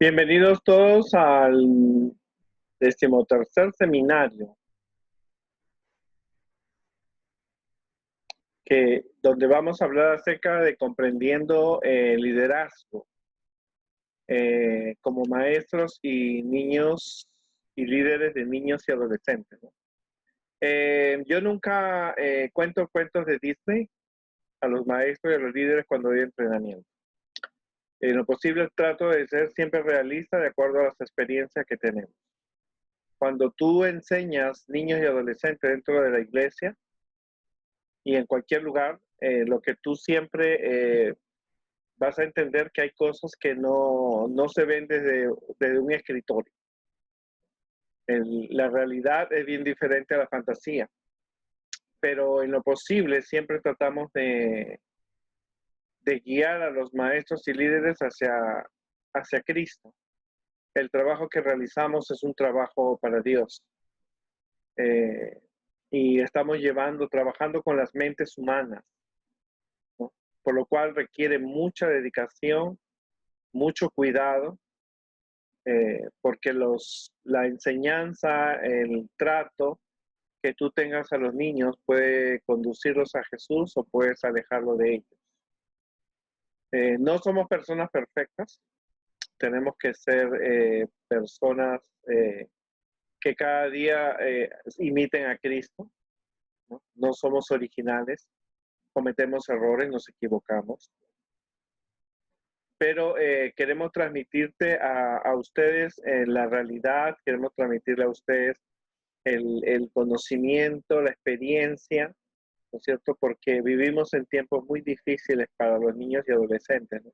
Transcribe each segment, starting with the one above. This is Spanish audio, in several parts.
Bienvenidos todos al 13º seminario, donde vamos a hablar acerca de comprendiendo liderazgo como maestros y niños y líderes de niños y adolescentes, ¿no? Yo nunca cuento cuentos de Disney a los maestros y a los líderes cuando doy entrenamiento. En lo posible trato de ser siempre realista de acuerdo a las experiencias que tenemos. Cuando tú enseñas niños y adolescentes dentro de la iglesia y en cualquier lugar, lo que tú siempre vas a entender que hay cosas que no se ven desde un escritorio. La realidad es bien diferente a la fantasía, pero en lo posible siempre tratamos de guiar a los maestros y líderes hacia Cristo. El trabajo que realizamos es un trabajo para Dios. Y estamos trabajando con las mentes humanas, ¿no? Por lo cual requiere mucha dedicación, mucho cuidado, porque la enseñanza, el trato que tú tengas a los niños puede conducirlos a Jesús o puedes alejarlo de ellos. No somos personas perfectas, tenemos que ser personas que cada día imiten a Cristo, ¿no? No somos originales, cometemos errores, nos equivocamos, pero queremos transmitirte a ustedes la realidad, queremos transmitirle a ustedes el conocimiento, la experiencia, ¿no es cierto? Porque vivimos en tiempos muy difíciles para los niños y adolescentes, ¿no?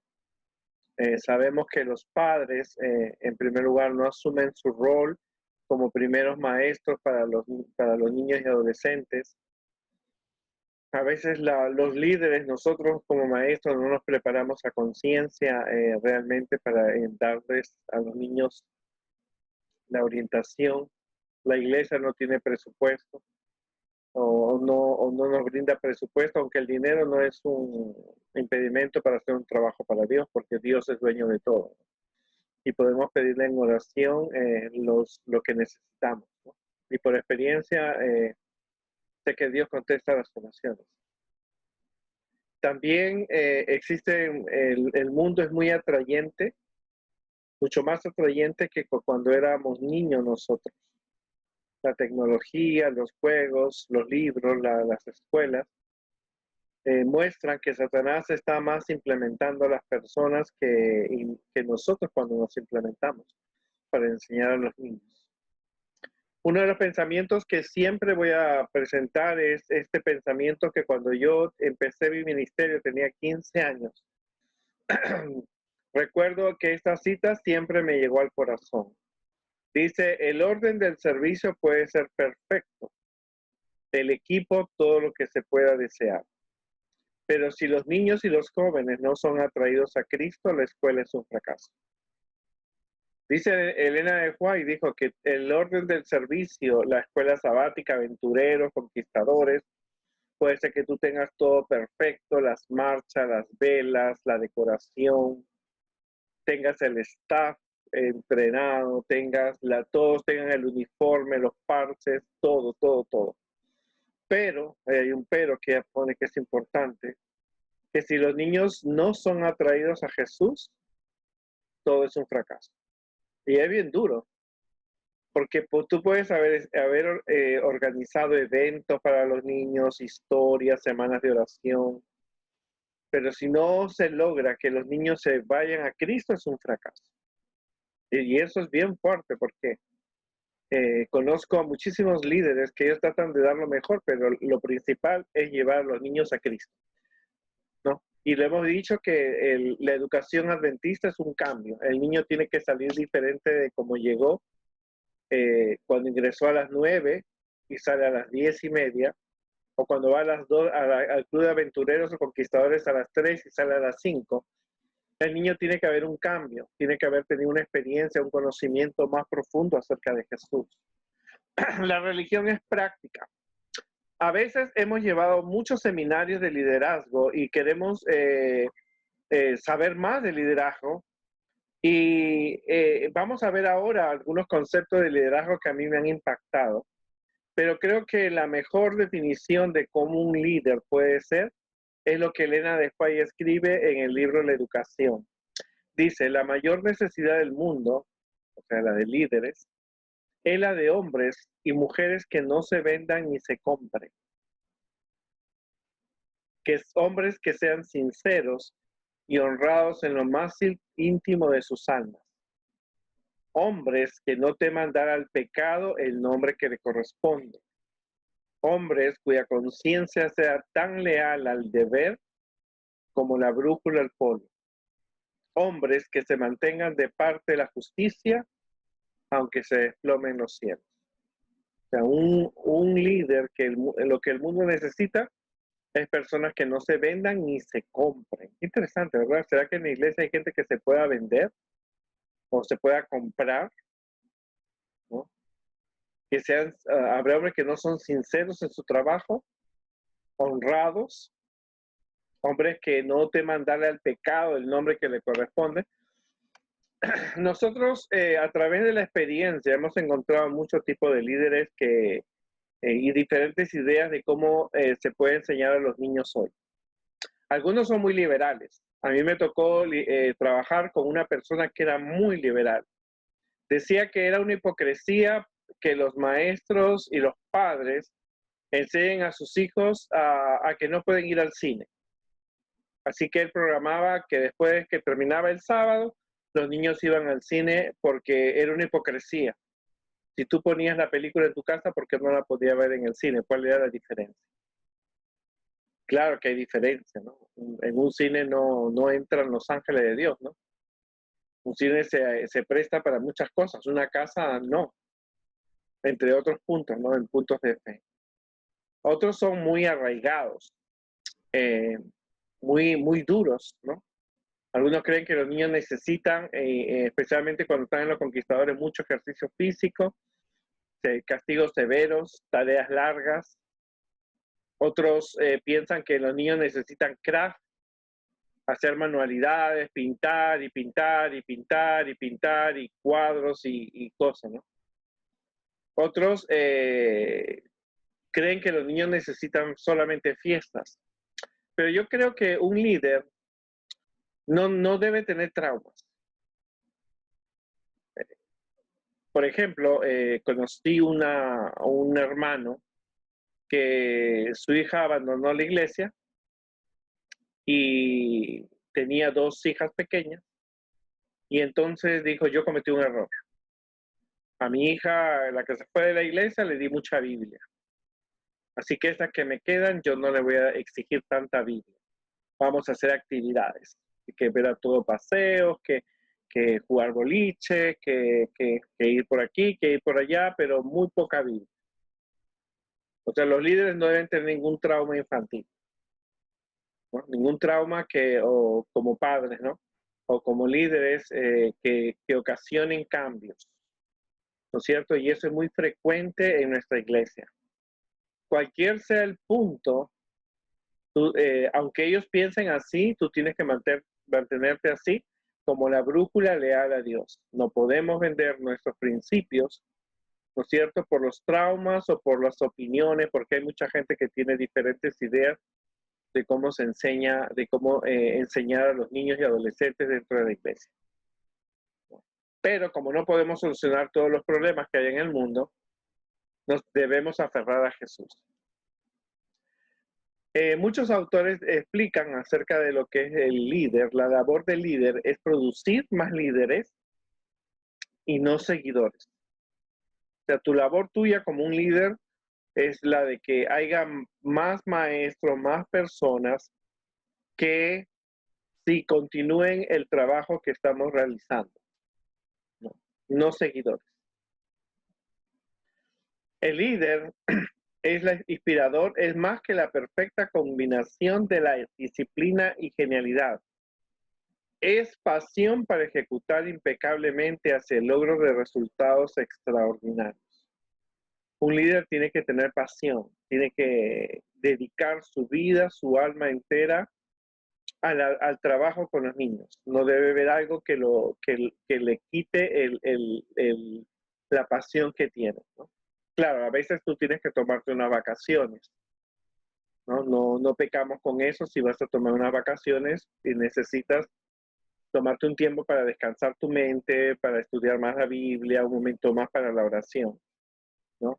Sabemos que los padres, en primer lugar, no asumen su rol como primeros maestros para los niños y adolescentes. A veces los líderes, nosotros como maestros, no nos preparamos a conciencia realmente para darles a los niños la orientación. La iglesia no tiene presupuesto o no nos brinda presupuesto, aunque el dinero no es un impedimento para hacer un trabajo para Dios, porque Dios es dueño de todo. Y podemos pedirle en oración lo que necesitamos, ¿no? Y por experiencia, sé que Dios contesta las oraciones. También el mundo es muy atrayente, mucho más atrayente que cuando éramos niños nosotros. La tecnología, los juegos, los libros, las escuelas, muestran que Satanás está más implementando a las personas que nosotros cuando nos implementamos para enseñar a los niños. Uno de los pensamientos que siempre voy a presentar es este pensamiento que cuando yo empecé mi ministerio tenía 15 años. Recuerdo que esta cita siempre me llegó al corazón. Dice, el orden del servicio puede ser perfecto, el equipo todo lo que se pueda desear. Pero si los niños y los jóvenes no son atraídos a Cristo, la escuela es un fracaso. Dice Elena de White, dijo que el orden del servicio, la escuela sabática, aventureros, conquistadores, puede ser que tú tengas todo perfecto, las marchas, las velas, la decoración, tengas el staff entrenado, todos tengan el uniforme, los parches, todo, todo, todo. Pero, hay un pero que pone que es importante, que si los niños no son atraídos a Jesús, todo es un fracaso. Y es bien duro, porque tú puedes haber organizado eventos para los niños, historias, semanas de oración, pero si no se logra que los niños se vayan a Cristo, es un fracaso. Y eso es bien fuerte, porque conozco a muchísimos líderes que ellos tratan de dar lo mejor, pero lo principal es llevar a los niños a Cristo, ¿no? Y le hemos dicho que la educación adventista es un cambio. El niño tiene que salir diferente de cómo llegó cuando ingresó a las 9 y sale a las 10:30, o cuando va a las 2 al club de aventureros o conquistadores a las 3 y sale a las 5. El niño tiene que haber un cambio, tiene que haber tenido una experiencia, un conocimiento más profundo acerca de Jesús. La religión es práctica. A veces hemos llevado muchos seminarios de liderazgo y queremos saber más de liderazgo, Y vamos a ver ahora algunos conceptos de liderazgo que a mí me han impactado, pero creo que la mejor definición de cómo un líder puede ser es lo que Elena Despay escribe en el libro La Educación. Dice, la mayor necesidad del mundo, o sea, la de líderes, es la de hombres y mujeres que no se vendan ni se compren. Que es hombres que sean sinceros y honrados en lo más íntimo de sus almas. Hombres que no teman dar al pecado el nombre que le corresponde. Hombres cuya conciencia sea tan leal al deber como la brújula al polo. Hombres que se mantengan de parte de la justicia, aunque se desplomen los cielos. O sea, un líder que lo que el mundo necesita es personas que no se vendan ni se compren. Interesante, ¿verdad? ¿Será que en la iglesia hay gente que se pueda vender o se pueda comprar? ¿No? Que sean, habrá hombres que no son sinceros en su trabajo, honrados, hombres que no teman darle al pecado el nombre que le corresponde. Nosotros, a través de la experiencia, hemos encontrado muchos tipos de líderes y diferentes ideas de cómo se puede enseñar a los niños hoy. Algunos son muy liberales. A mí me tocó trabajar con una persona que era muy liberal. Decía que era una hipocresía que los maestros y los padres enseñen a sus hijos a que no pueden ir al cine. Así que él programaba que después que terminaba el sábado, los niños iban al cine porque era una hipocresía. Si tú ponías la película en tu casa, ¿por qué no la podías ver en el cine? ¿Cuál era la diferencia? Claro que hay diferencia, ¿no? En un cine no entran los ángeles de Dios, ¿no? Un cine se presta para muchas cosas, una casa no, entre otros puntos, ¿no? En puntos de fe. Otros son muy arraigados, muy duros, ¿no? Algunos creen que los niños necesitan, especialmente cuando están en los conquistadores, mucho ejercicio físico, castigos severos, tareas largas. Otros piensan que los niños necesitan craft, hacer manualidades, pintar y pintar y pintar y pintar y cuadros y cosas, ¿no? Otros creen que los niños necesitan solamente fiestas. Pero yo creo que un líder no debe tener traumas. Por ejemplo, conocí un hermano que su hija abandonó la iglesia y tenía 2 hijas pequeñas y entonces dijo, yo cometí un error. A mi hija, la que se fue de la iglesia, le di mucha Biblia. Así que estas que me quedan, yo no le voy a exigir tanta Biblia. Vamos a hacer actividades, que ver a todo paseos, que jugar boliche, que ir por aquí, que ir por allá, pero muy poca Biblia. O sea, los líderes no deben tener ningún trauma infantil, ¿no? Ningún trauma o como padres, ¿no? O como líderes que ocasionen cambios, ¿no es cierto? Y eso es muy frecuente en nuestra iglesia. Cualquier sea el punto, aunque ellos piensen así, tú tienes que mantenerte así como la brújula leal a Dios. No podemos vender nuestros principios, ¿no es cierto?, por los traumas o por las opiniones, porque hay mucha gente que tiene diferentes ideas de cómo se enseña, de cómo enseñar a los niños y adolescentes dentro de la iglesia. Pero como no podemos solucionar todos los problemas que hay en el mundo, nos debemos aferrar a Jesús. Muchos autores explican acerca de lo que es el líder. La labor del líder es producir más líderes y no seguidores. O sea, tu labor tuya como un líder es la de que haya más maestros, más personas que sí continúen el trabajo que estamos realizando, no seguidores. El líder inspirador, es más que la perfecta combinación de la disciplina y genialidad. Es pasión para ejecutar impecablemente hacia el logro de resultados extraordinarios. Un líder tiene que tener pasión, tiene que dedicar su vida, su alma entera al trabajo con los niños. No debe ver algo que le quite la pasión que tiene, ¿no? Claro, a veces tú tienes que tomarte unas vacaciones, ¿no? No pecamos con eso si vas a tomar unas vacaciones y necesitas tomarte un tiempo para descansar tu mente, para estudiar más la Biblia, un momento más para la oración, ¿no?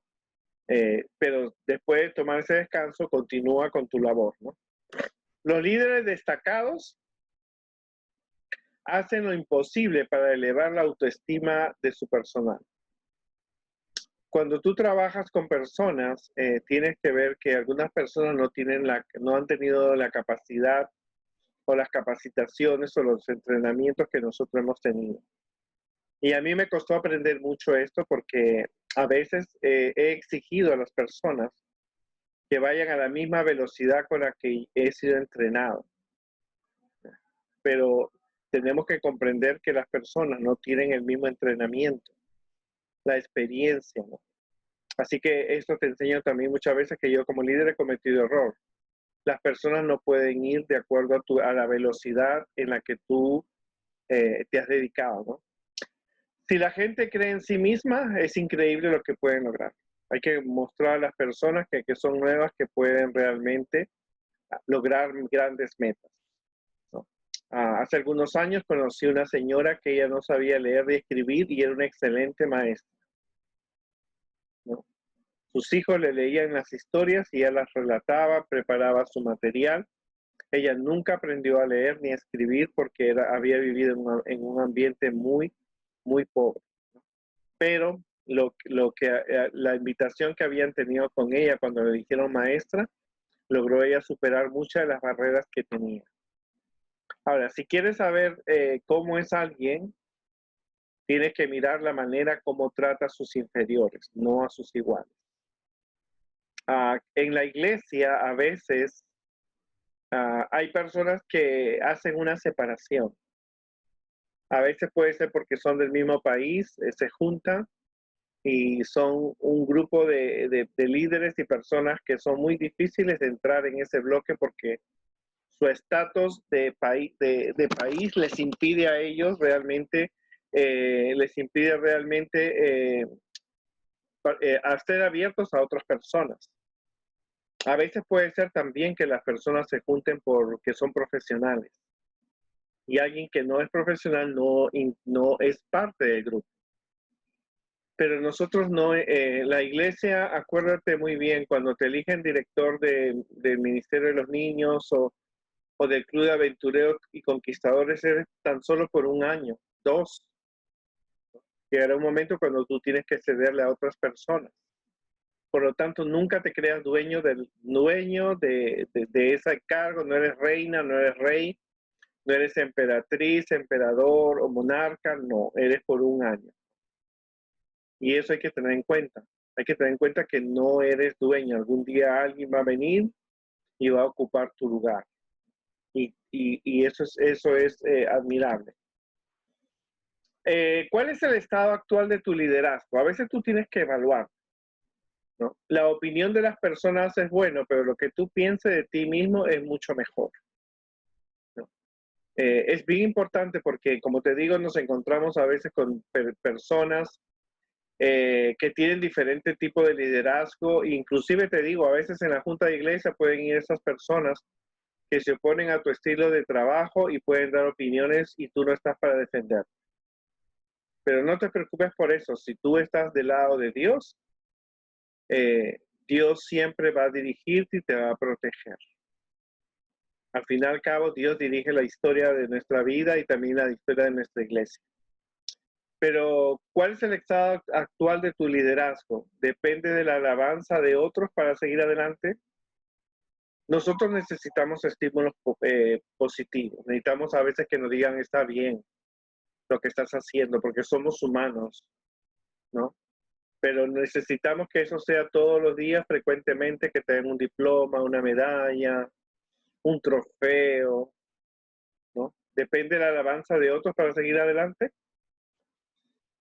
Pero después de tomar ese descanso, continúa con tu labor, ¿no? Los líderes destacados hacen lo imposible para elevar la autoestima de su personal. Cuando tú trabajas con personas, tienes que ver que algunas personas no han tenido la capacidad o las capacitaciones o los entrenamientos que nosotros hemos tenido. Y a mí me costó aprender mucho esto porque a veces he exigido a las personas que vayan a la misma velocidad con la que he sido entrenado. Pero tenemos que comprender que las personas no tienen el mismo entrenamiento, la experiencia, ¿no? Así que esto te enseña también muchas veces que yo como líder he cometido error. Las personas no pueden ir de acuerdo a la velocidad en la que tú te has dedicado, ¿no? Si la gente cree en sí misma, es increíble lo que pueden lograr. Hay que mostrar a las personas que son nuevas, que pueden realmente lograr grandes metas, ¿no? Hace algunos años conocí una señora que ella no sabía leer y escribir y era una excelente maestra, ¿no? Sus hijos le leían las historias y ella las relataba, preparaba su material. Ella nunca aprendió a leer ni a escribir porque había vivido en un ambiente muy, muy pobre, ¿no? Pero la invitación que habían tenido con ella cuando le dijeron maestra, logró ella superar muchas de las barreras que tenía. Ahora, si quieres saber cómo es alguien, tienes que mirar la manera como trata a sus inferiores, no a sus iguales. En la iglesia a veces hay personas que hacen una separación. A veces puede ser porque son del mismo país, se juntan y son un grupo de líderes y personas que son muy difíciles de entrar en ese bloque porque su estatus de país les impide a ellos realmente, a ser abiertos a otras personas. A veces puede ser también que las personas se junten porque son profesionales y alguien que no es profesional no es parte del grupo. Pero nosotros no, la iglesia, acuérdate muy bien, cuando te eligen director del Ministerio de los Niños o del Club de Aventureros y Conquistadores, eres tan solo por un año, 2. Llegará un momento cuando tú tienes que cederle a otras personas. Por lo tanto, nunca te creas dueño de ese cargo. No eres reina, no eres rey, no eres emperatriz, emperador o monarca. No, eres por un año. Y eso hay que tener en cuenta. Hay que tener en cuenta que no eres dueño. Algún día alguien va a venir y va a ocupar tu lugar. Y eso es admirable. ¿Cuál es el estado actual de tu liderazgo? A veces tú tienes que evaluar, ¿no? La opinión de las personas es bueno, pero lo que tú pienses de ti mismo es mucho mejor, ¿no? Es bien importante porque, como te digo, nos encontramos a veces con personas que tienen diferentes tipos de liderazgo. Inclusive te digo, a veces en la junta de iglesia pueden ir esas personas que se oponen a tu estilo de trabajo y pueden dar opiniones y tú no estás para defender. Pero no te preocupes por eso. Si tú estás del lado de Dios, Dios siempre va a dirigirte y te va a proteger. Al fin y al cabo, Dios dirige la historia de nuestra vida y también la historia de nuestra iglesia. Pero, ¿cuál es el estado actual de tu liderazgo? ¿Depende de la alabanza de otros para seguir adelante? Nosotros necesitamos estímulos positivos. Necesitamos a veces que nos digan, está bien lo que estás haciendo, porque somos humanos, ¿no? Pero necesitamos que eso sea todos los días, frecuentemente, que te den un diploma, una medalla, un trofeo, ¿no? Depende de la alabanza de otros para seguir adelante.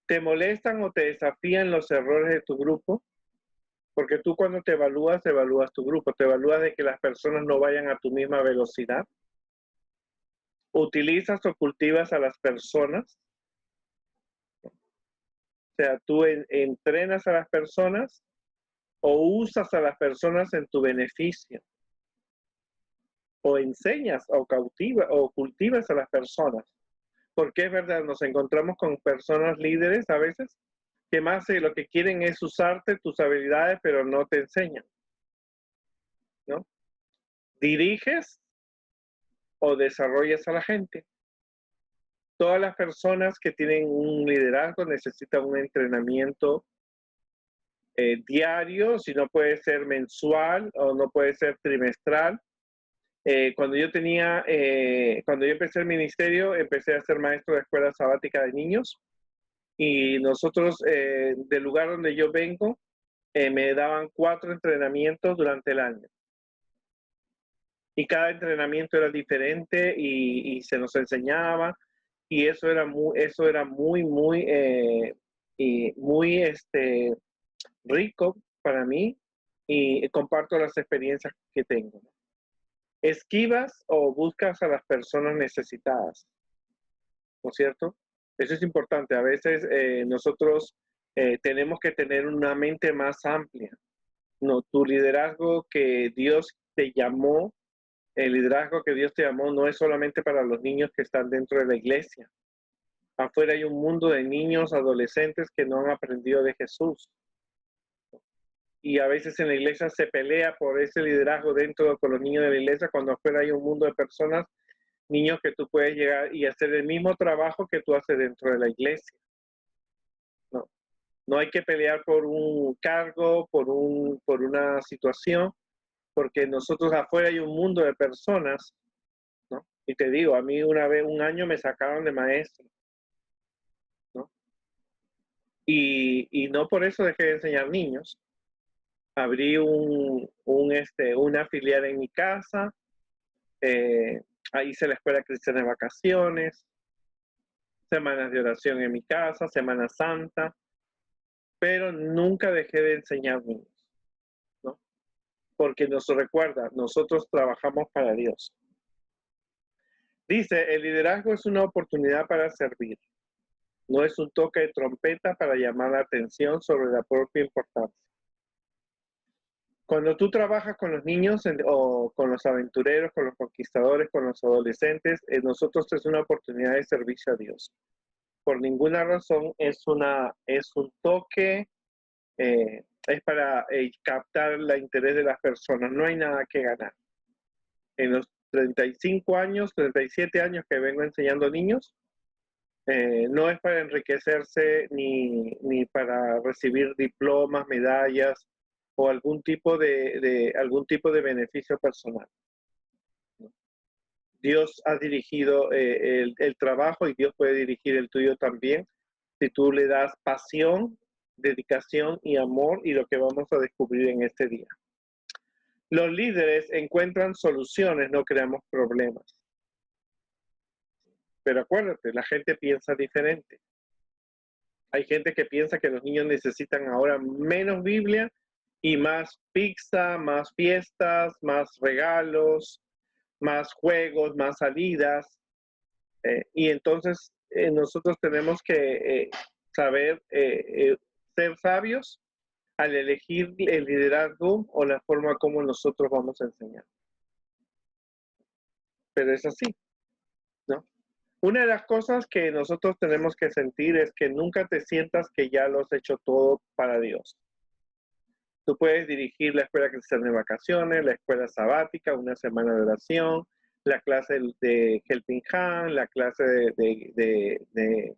¿Te molestan o te desafían los errores de tu grupo? Porque tú cuando te evalúas tu grupo, te evalúas de que las personas no vayan a tu misma velocidad. ¿Utilizas o cultivas a las personas? O sea, ¿tú entrenas a las personas o usas a las personas en tu beneficio? ¿O enseñas o cultivas a las personas? Porque es verdad, nos encontramos con personas líderes a veces que más lo que quieren es usarte tus habilidades, pero no te enseñan, ¿no? ¿Diriges o desarrollas a la gente? Todas las personas que tienen un liderazgo necesitan un entrenamiento diario, si no puede ser mensual o no puede ser trimestral. Cuando yo empecé el ministerio, empecé a ser maestro de escuela sabática de niños y nosotros, del lugar donde yo vengo, me daban 4 entrenamientos durante el año. Y cada entrenamiento era diferente y se nos enseñaba y eso era muy rico para mí y comparto las experiencias que tengo. ¿Esquivas o buscas a las personas necesitadas? ¿No es cierto? Eso es importante. A veces nosotros tenemos que tener una mente más amplia. No, tu liderazgo que Dios te llamó, el liderazgo que Dios te llamó no es solamente para los niños que están dentro de la iglesia. Afuera hay un mundo de niños, adolescentes que no han aprendido de Jesús. Y a veces en la iglesia se pelea por ese liderazgo dentro con los niños de la iglesia, cuando afuera hay un mundo de personas, niños que tú puedes llegar y hacer el mismo trabajo que tú haces dentro de la iglesia. No, no hay que pelear por un cargo, por una situación, porque nosotros afuera hay un mundo de personas, ¿no? Y te digo, a mí un año me sacaron de maestro, ¿no? Y no por eso dejé de enseñar niños. Abrí una filial en mi casa, ahí hice la escuela cristiana de vacaciones, semanas de oración en mi casa, Semana Santa, pero nunca dejé de enseñar niños, ¿no? Porque nos recuerda, nosotros trabajamos para Dios. Dice, el liderazgo es una oportunidad para servir, no es un toque de trompeta para llamar la atención sobre la propia importancia. Cuando tú trabajas con los niños o con los aventureros, con los conquistadores, con los adolescentes, nosotros es una oportunidad de servicio a Dios. Por ninguna razón es un toque, es para captar el interés de las personas. No hay nada que ganar. En los 35 años, 37 años que vengo enseñando niños, no es para enriquecerse ni para recibir diplomas, medallas o algún tipo de beneficio personal. Dios ha dirigido el trabajo y Dios puede dirigir el tuyo también si tú le das pasión, dedicación y amor, y lo que vamos a descubrir en este día. Los líderes encuentran soluciones, no creamos problemas. Pero acuérdate, la gente piensa diferente. Hay gente que piensa que los niños necesitan ahora menos Biblia y más pizza, más fiestas, más regalos, más juegos, más salidas. Y entonces nosotros tenemos que saber ser sabios al elegir el liderazgo o la forma como nosotros vamos a enseñar. Pero es así, ¿no? Una de las cosas que nosotros tenemos que sentir es que nunca te sientas que ya lo has hecho todo para Dios. Tú puedes dirigir la escuela cristiana de vacaciones, la escuela sabática, una semana de oración, la clase de Helping Hand, la clase de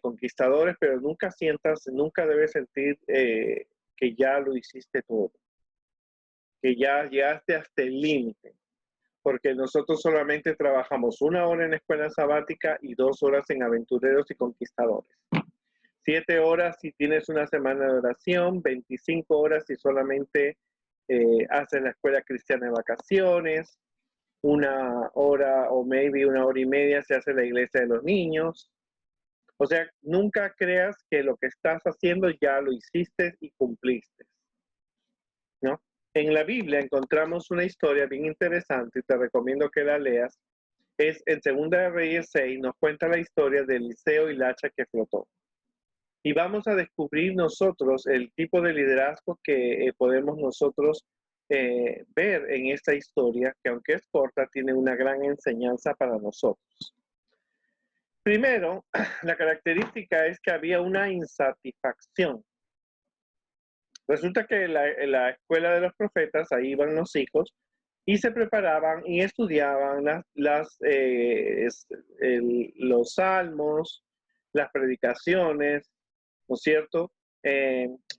conquistadores, pero nunca debes sentir que ya lo hiciste todo, que ya llegaste hasta el límite, porque nosotros solamente trabajamos 1 hora en la escuela sabática y 2 horas en aventureros y conquistadores. 7 horas si tienes una semana de oración, 25 horas si solamente haces la escuela cristiana de vacaciones, 1 hora o maybe 1 hora y media se hace la iglesia de los niños. O sea, nunca creas que lo que estás haciendo ya lo hiciste y cumpliste, ¿no? En la Biblia encontramos una historia bien interesante y te recomiendo que la leas, es en Segunda de Reyes 6, nos cuenta la historia de Eliseo y la hacha que flotó. Y vamos a descubrir nosotros el tipo de liderazgo que podemos nosotros ver en esta historia, que aunque es corta, tiene una gran enseñanza para nosotros. Primero, la característica es que había una insatisfacción. Resulta que en la escuela de los profetas, ahí iban los hijos, y se preparaban y estudiaban los salmos, las predicaciones, ¿no es cierto?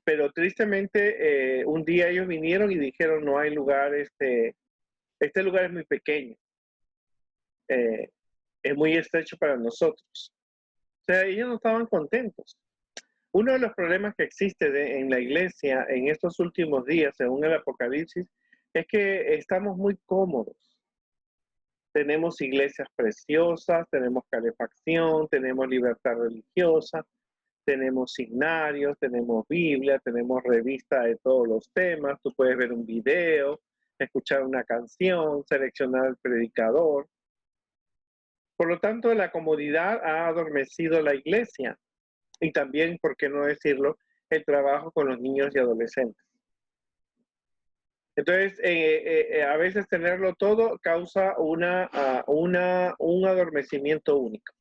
Pero tristemente un día ellos vinieron y dijeron, no hay lugar, este lugar es muy pequeño, es muy estrecho para nosotros. O sea, ellos no estaban contentos. Uno de los problemas que existe en la iglesia en estos últimos días, según el Apocalipsis, es que estamos muy cómodos. Tenemos iglesias preciosas, tenemos calefacción, tenemos libertad religiosa, tenemos signarios, tenemos Biblia, tenemos revista de todos los temas. Tú puedes ver un video, escuchar una canción, seleccionar el predicador. Por lo tanto, la comodidad ha adormecido la iglesia. Y también, por qué no decirlo, el trabajo con los niños y adolescentes. Entonces, a veces tenerlo todo causa un adormecimiento único.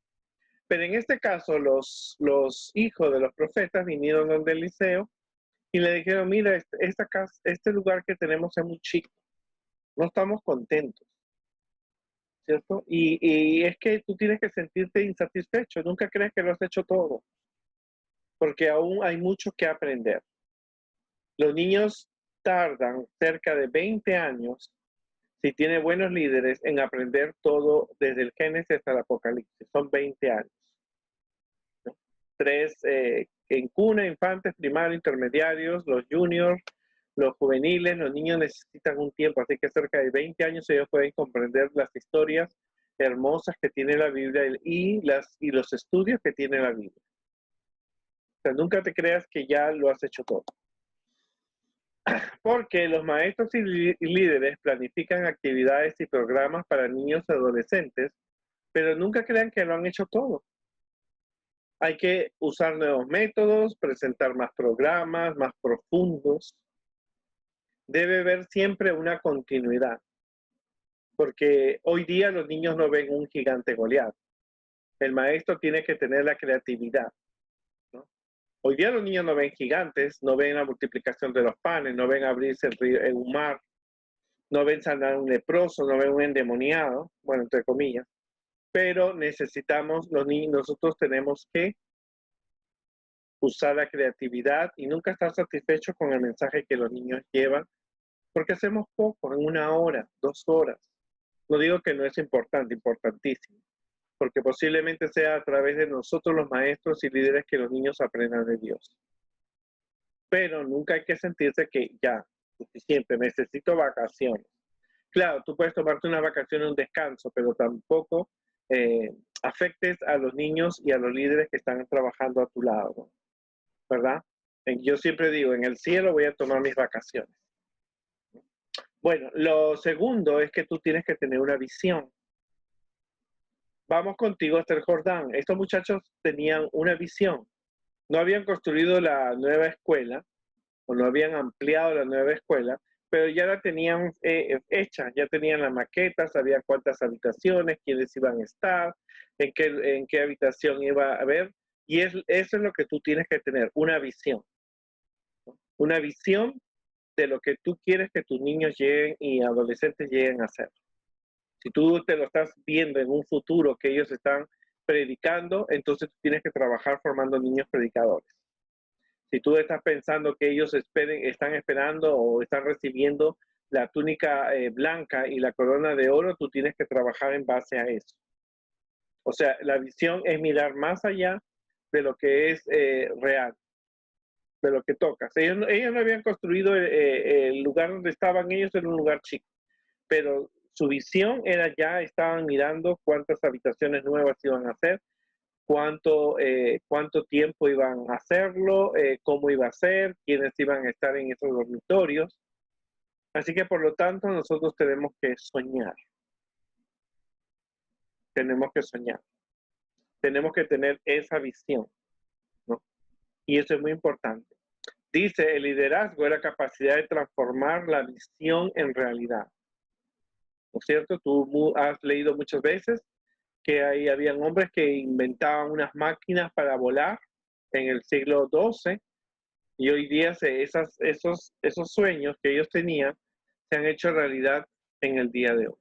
Pero en este caso, los hijos de los profetas vinieron donde Eliseo y le dijeron, mira, esta casa, este lugar que tenemos es muy chico, no estamos contentos, ¿cierto? Y es que tú tienes que sentirte insatisfecho, nunca crees que lo has hecho todo, porque aún hay mucho que aprender. Los niños tardan cerca de 20 años, si tiene buenos líderes, en aprender todo desde el Génesis hasta el Apocalipsis. Son 20 años. ¿No? 3 en cuna, infantes, primarios, intermediarios, los juniors, los juveniles. Los niños necesitan un tiempo, así que cerca de 20 años ellos pueden comprender las historias hermosas que tiene la Biblia y los estudios que tiene la Biblia. O sea, nunca te creas que ya lo has hecho todo. Porque los maestros y líderes planifican actividades y programas para niños y adolescentes, pero nunca crean que lo han hecho todo. Hay que usar nuevos métodos, presentar más programas, más profundos. Debe haber siempre una continuidad, porque hoy día los niños no ven un gigante Goliat. El maestro tiene que tener la creatividad. Hoy día los niños no ven gigantes, no ven la multiplicación de los panes, no ven abrirse un mar, no ven sanar un leproso, no ven un endemoniado, bueno, entre comillas, pero necesitamos, nosotros tenemos que usar la creatividad y nunca estar satisfechos con el mensaje que los niños llevan, porque hacemos poco, en 1 hora, 2 horas. No digo que no es importante, importantísimo, porque posiblemente sea a través de nosotros los maestros y líderes que los niños aprendan de Dios. Pero nunca hay que sentirse que ya, suficiente, necesito vacaciones. Claro, tú puedes tomarte una vacación, un descanso, pero tampoco afectes a los niños y a los líderes que están trabajando a tu lado, ¿verdad? Yo siempre digo, en el cielo voy a tomar mis vacaciones. Bueno, lo segundo es que tú tienes que tener una visión. Vamos contigo hasta el Jordán. Estos muchachos tenían una visión. No habían construido la nueva escuela, o no habían ampliado la nueva escuela, pero ya la tenían hecha, ya tenían la maqueta, sabían cuántas habitaciones, quiénes iban a estar, en qué habitación iba a haber, y eso es lo que tú tienes que tener, una visión. Una visión de lo que tú quieres que tus niños lleguen y adolescentes lleguen a ser. Si tú te lo estás viendo en un futuro que ellos están predicando, entonces tú tienes que trabajar formando niños predicadores. Si tú estás pensando que ellos están esperando o están recibiendo la túnica blanca y la corona de oro, tú tienes que trabajar en base a eso. O sea, la visión es mirar más allá de lo que es real, de lo que tocas. Ellos no habían construido el lugar donde estaban ellos, en un lugar chico, pero su visión era ya, estaban mirando cuántas habitaciones nuevas iban a hacer, cuánto tiempo iban a hacerlo, cómo iba a ser, quiénes iban a estar en esos dormitorios. Así que por lo tanto nosotros tenemos que soñar. tenemos que soñar. Tenemos que tener esa visión, ¿no? Y eso es muy importante. Dice, el liderazgo es la capacidad de transformar la visión en realidad. ¿No es cierto? Tú has leído muchas veces que ahí habían hombres que inventaban unas máquinas para volar en el siglo XII y hoy día esos sueños que ellos tenían se han hecho realidad en el día de hoy.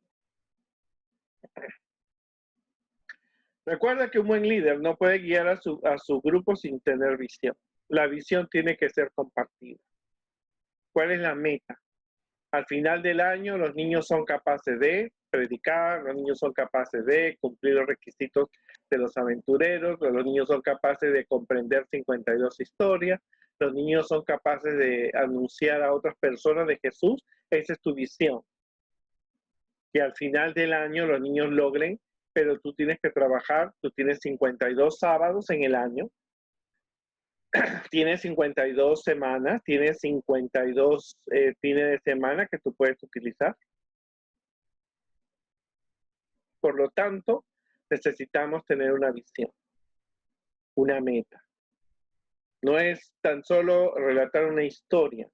Recuerda que un buen líder no puede guiar a su grupo sin tener visión. La visión tiene que ser compartida. ¿Cuál es la meta? Al final del año, los niños son capaces de predicar, los niños son capaces de cumplir los requisitos de los aventureros, los niños son capaces de comprender 52 historias, los niños son capaces de anunciar a otras personas de Jesús. Esa es tu visión. Que al final del año los niños logren, pero tú tienes que trabajar, tú tienes 52 sábados en el año, tienes 52 semanas, tienes 52 fines de semana que tú puedes utilizar. Por lo tanto, necesitamos tener una visión, una meta. No es tan solo relatar una historia,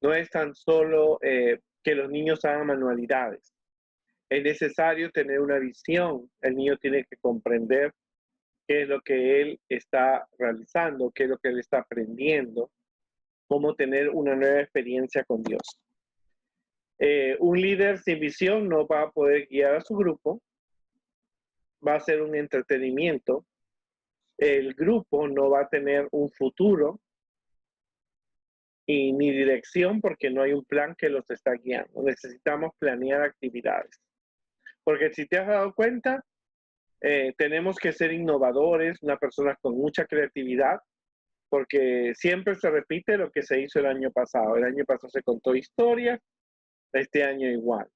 no es tan solo que los niños hagan manualidades. Es necesario tener una visión. El niño tiene que comprender qué es lo que él está realizando, qué es lo que él está aprendiendo, cómo tener una nueva experiencia con Dios. Un líder sin visión no va a poder guiar a su grupo, va a ser un entretenimiento, el grupo no va a tener un futuro y ni dirección porque no hay un plan que los está guiando. Necesitamos planear actividades. Porque si te has dado cuenta, tenemos que ser innovadores, una persona con mucha creatividad, porque siempre se repite lo que se hizo el año pasado. El año pasado se contó historias, este año igual.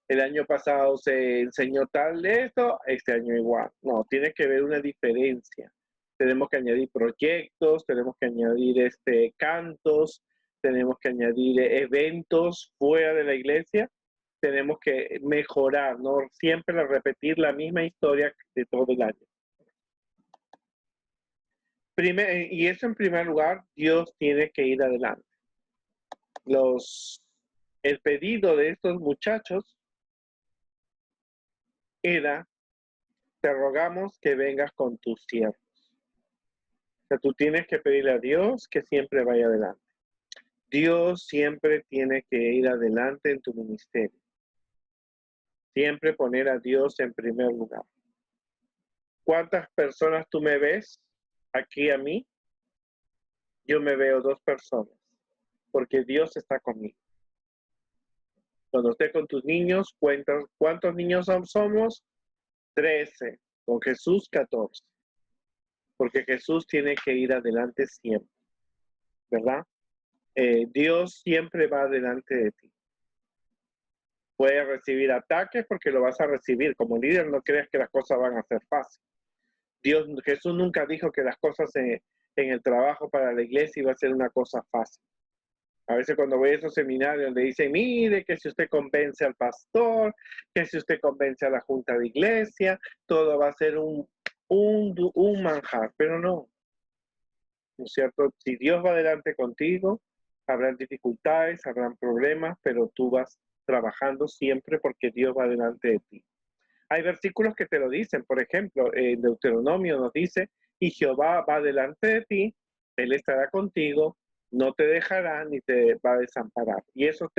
El año pasado se enseñó tal de esto, este año igual. No, tiene que haber una diferencia. Tenemos que añadir proyectos, tenemos que añadir cantos, tenemos que añadir eventos fuera de la iglesia, tenemos que mejorar, no siempre repetir la misma historia de todo el año. Y eso en primer lugar, Dios tiene que ir adelante. El pedido de estos muchachos era, te rogamos que vengas con tus siervos. O sea, tú tienes que pedirle a Dios que siempre vaya adelante. Dios siempre tiene que ir adelante en tu ministerio. Siempre poner a Dios en primer lugar. ¿Cuántas personas tú me ves aquí a mí? Yo me veo 2 personas, porque Dios está conmigo. Cuando esté con tus niños, cuentas cuántos niños somos. 13, con Jesús 14. Porque Jesús tiene que ir adelante siempre, ¿verdad? Dios siempre va adelante de ti. Puedes recibir ataques porque lo vas a recibir. Como líder no creas que las cosas van a ser fáciles. Jesús nunca dijo que las cosas en el trabajo para la iglesia iba a ser una cosa fácil. A veces cuando voy a esos seminarios donde dicen, mire, que si usted convence al pastor, que si usted convence a la junta de iglesia, todo va a ser un manjar, pero no. ¿No es cierto? Si Dios va adelante contigo, habrán dificultades, habrán problemas, pero tú vas trabajando siempre porque Dios va delante de ti. Hay versículos que te lo dicen, por ejemplo, en Deuteronomio nos dice, y Jehová va delante de ti, Él estará contigo, no te dejará ni te va a desamparar. Y eso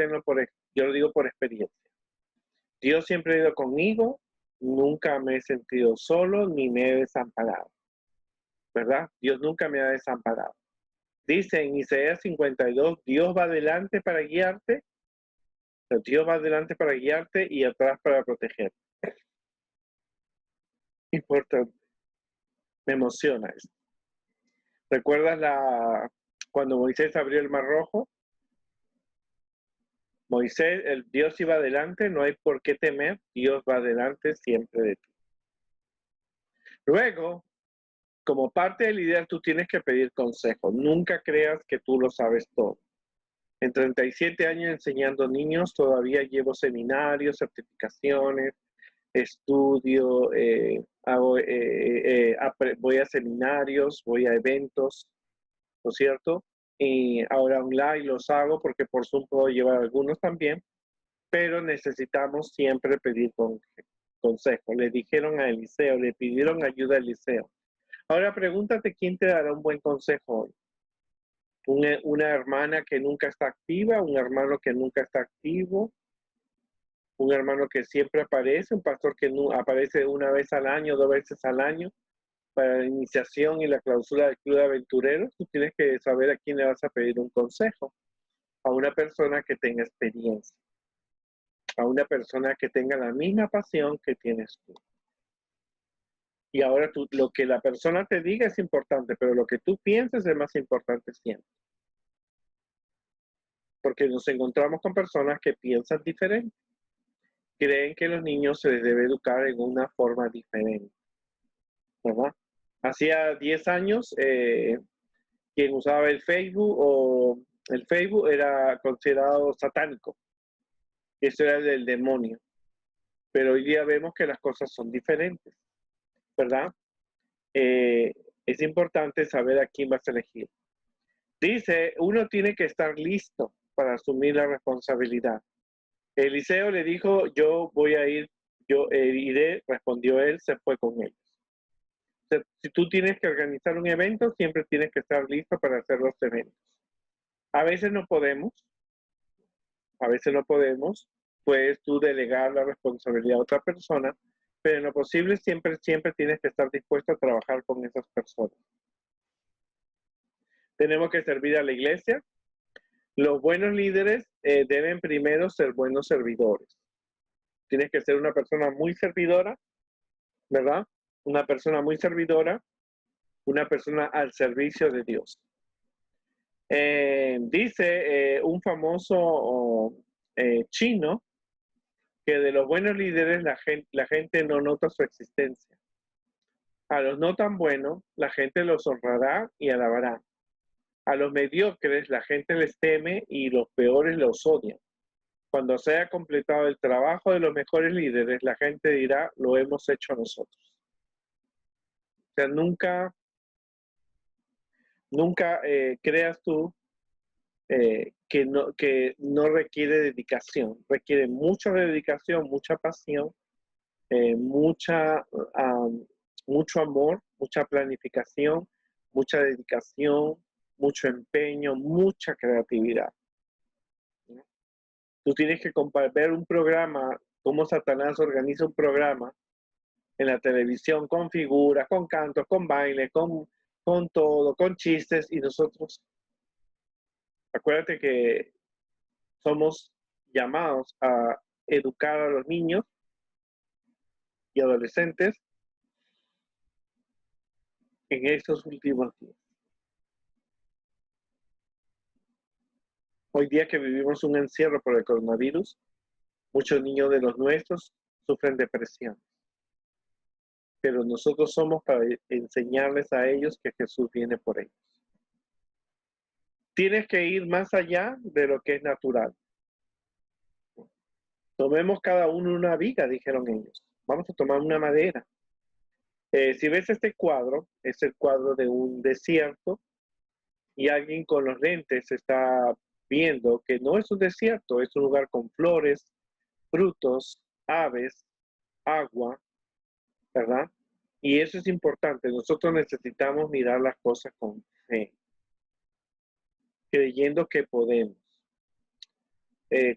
yo lo digo por experiencia. Dios siempre ha ido conmigo, nunca me he sentido solo ni me he desamparado. ¿Verdad? Dios nunca me ha desamparado. Dice en Isaías 52, Dios va adelante para guiarte, Dios va adelante para guiarte y atrás para protegerte. Importante. Me emociona esto. ¿Recuerdas cuando Moisés abrió el Mar Rojo? Moisés, el Dios iba adelante, no hay por qué temer, Dios va adelante siempre de ti. Luego, como parte del líder, tú tienes que pedir consejo. Nunca creas que tú lo sabes todo. En 37 años enseñando niños, todavía llevo seminarios, certificaciones, estudio, voy a seminarios, voy a eventos, ¿no es cierto? Y ahora online los hago porque por Zoom puedo llevar algunos también, pero necesitamos siempre pedir consejo. Le dijeron a Eliseo, le pidieron ayuda a Eliseo. Ahora pregúntate quién te dará un buen consejo hoy. Una hermana que nunca está activa, un hermano que nunca está activo, un hermano que siempre aparece, un pastor que no, aparece una vez al año, 2 veces al año, para la iniciación y la clausura del Club de Aventureros. Tú tienes que saber a quién le vas a pedir un consejo. A una persona que tenga experiencia, a una persona que tenga la misma pasión que tienes tú. Y ahora lo que la persona te diga es importante, pero lo que tú pienses es más importante siempre. Porque nos encontramos con personas que piensan diferente. Creen que los niños se les debe educar en una forma diferente, ¿verdad? Hacía 10 años, quien usaba el Facebook era considerado satánico. Eso era del demonio. Pero hoy día vemos que las cosas son diferentes, ¿verdad? Es importante saber a quién vas a elegir. Dice, uno tiene que estar listo para asumir la responsabilidad. Eliseo le dijo, yo voy a ir, yo iré, respondió él, se fue con ellos. O sea, si tú tienes que organizar un evento, siempre tienes que estar listo para hacer los eventos. A veces no podemos, puedes tú delegar la responsabilidad a otra persona, pero en lo posible siempre tienes que estar dispuesto a trabajar con esas personas. Tenemos que servir a la iglesia. Los buenos líderes deben primero ser buenos servidores. Tienes que ser una persona muy servidora, ¿verdad? Una persona muy servidora, una persona al servicio de Dios. Dice un famoso chino que de los buenos líderes la gente no nota su existencia. A los no tan buenos, la gente los honrará y alabará. A los mediocres, la gente les teme y los peores los odian. Cuando se haya completado el trabajo de los mejores líderes, la gente dirá, lo hemos hecho nosotros. O sea, nunca creas tú que no requiere dedicación. Requiere mucha dedicación, mucha pasión, mucho amor, mucha planificación, mucha dedicación, mucho empeño, mucha creatividad. Tú tienes que ver un programa, cómo Satanás organiza un programa en la televisión con figuras, con cantos, con baile, con todo, con chistes, y nosotros, acuérdate que somos llamados a educar a los niños y adolescentes en estos últimos días. Hoy día que vivimos un encierro por el coronavirus, muchos niños de los nuestros sufren depresión. Pero nosotros somos para enseñarles a ellos que Jesús viene por ellos. Tienes que ir más allá de lo que es natural. Tomemos cada uno una viga, dijeron ellos. Vamos a tomar una madera. Si ves este cuadro, es el cuadro de un desierto y alguien con los lentes está viendo que no es un desierto, es un lugar con flores, frutos, aves, agua, ¿verdad? Y eso es importante. Nosotros necesitamos mirar las cosas con fe, creyendo que podemos.